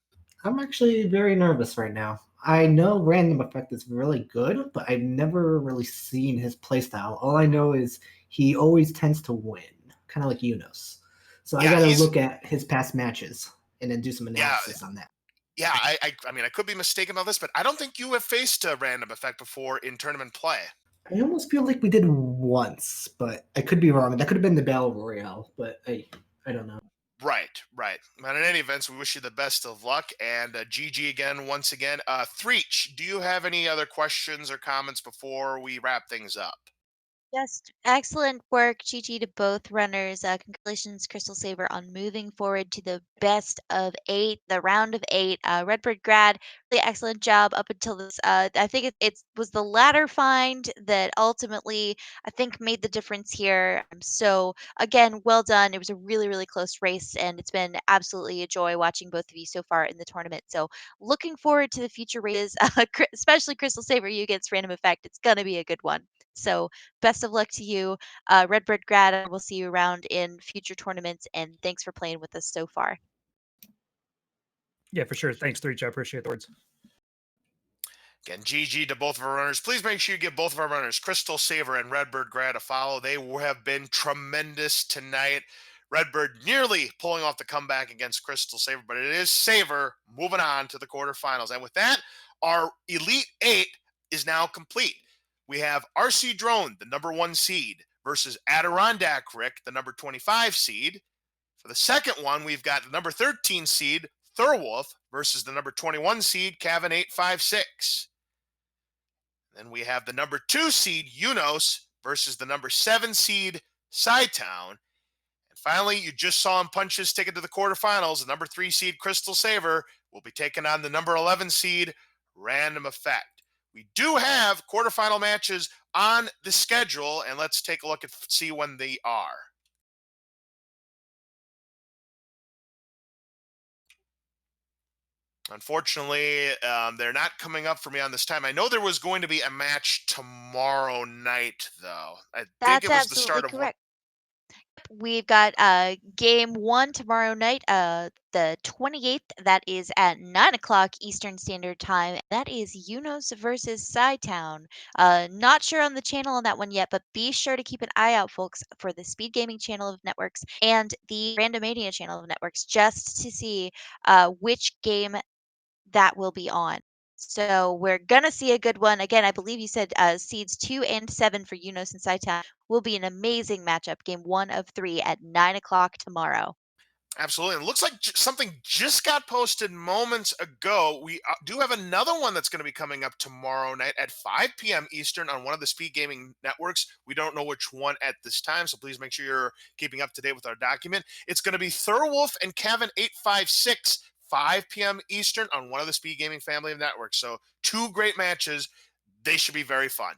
I'm actually very nervous right now. I know Random Effect is really good, but I've never really seen his playstyle. All I know is he always tends to win, kind of like Yunus. So I Yeah, got to look at his past matches and then do some yeah, analysis on that. yeah. I mean, I could be mistaken about this, but I don't think you have faced a Random Effect before in tournament play. I almost feel like we did once, but I could be wrong. That could have been the Battle Royale, but I don't know. Right, right. But in any events, we wish you the best of luck, and GG again, once again. Threech, do you have any other questions or comments before we wrap things up? Just excellent work, Chi to both runners. Congratulations, CrystalSaver, on moving forward to the best of 8, the round of 8. RedBirdGrad, really excellent job up until this. I think it was the ladder find that ultimately I think made the difference here. So again, well done. It was a really really close race, and it's been absolutely a joy watching both of you so far in the tournament. So looking forward to the future races, especially CrystalSaver you against Random Effect. It's gonna be a good one. So best of luck to you. RedBirdGrad, we'll see you around in future tournaments, and thanks for playing with us so far. Yeah, for sure. Thanks, Threech. I appreciate the words. Again, GG to both of our runners. Please make sure you give both of our runners, CrystalSaver and RedBirdGrad, a follow. They have been tremendous tonight. Redbird nearly pulling off the comeback against CrystalSaver, but it is Saver moving on to the quarterfinals. And with that, our Elite Eight is now complete. We have RC Drone, the number 1 seed, versus Adirondack Rick, the number 25 seed. For the second one, we've got the number 13 seed, Thurwolf, versus the number 21 seed, Cavan 856. Then we have the number 2 seed, Unos, versus the number 7 seed, Town. And finally, you just saw him punch his ticket to the quarterfinals. The number 3 seed, CrystalSaver, will be taking on the number 11 seed, Random Effect. We do have quarterfinal matches on the schedule, and let's take a look and see when they are. Unfortunately, they're not coming up for me on this time. I know there was going to be a match tomorrow night, though. I think That's it was the absolutely start of one. correct. We've got game 1 tomorrow night, the 28th. That is at 9 o'clock Eastern Standard Time. That is Unos versus Town. Not sure on the channel on that one yet, but be sure to keep an eye out, folks, for the Speed Gaming channel of networks and the Randomania channel of networks, just to see which game that will be on. So we're gonna see a good one. Again, I believe you said seeds 2 and 7 for Unos and Saitama will be an amazing matchup. Game 1 of 3 at 9 o'clock tomorrow. Absolutely. It looks like something just got posted moments ago. We do have another one that's going to be coming up tomorrow night at 5 p.m. Eastern on one of the Speed Gaming networks. We don't know which one at this time, so please make sure you're keeping up to date with our document. It's going to be Thurwolf and Cavan 856, 5 p.m. Eastern on one of the Speed Gaming family of networks. So 2 great matches. They should be very fun.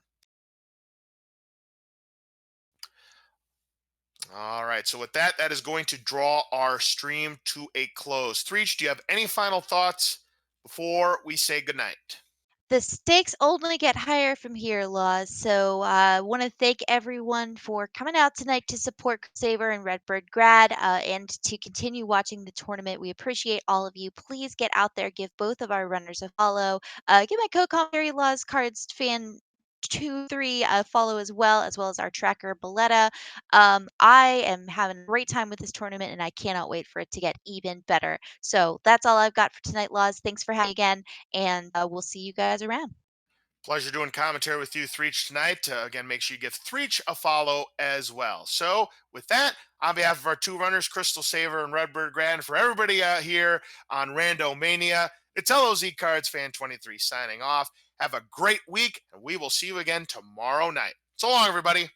All right. So with that, that is going to draw our stream to a close. Threech, do you have any final thoughts before we say goodnight? The stakes only get higher from here, Laws. So I want to thank everyone for coming out tonight to support Saver and RedBirdGrad and to continue watching the tournament. We appreciate all of you. Please get out there, give both of our runners a follow. Give my co-commentary Laws Cards fan 2, 3 follow as well as our tracker Belletta. I am having a great time with this tournament, and I cannot wait for it to get even better. So that's all I've got for tonight, Laws. Thanks for having me again, and we'll see you guys around. Pleasure doing commentary with you, Threech, tonight. Again, make sure you give Threech a follow as well. So, with that, on behalf of our 2 runners, CrystalSaver and RedBirdGrad, and for everybody out here on Randomania, it's LOZ Cards Fan 23 signing off. Have a great week, and we will see you again tomorrow night. So long, everybody.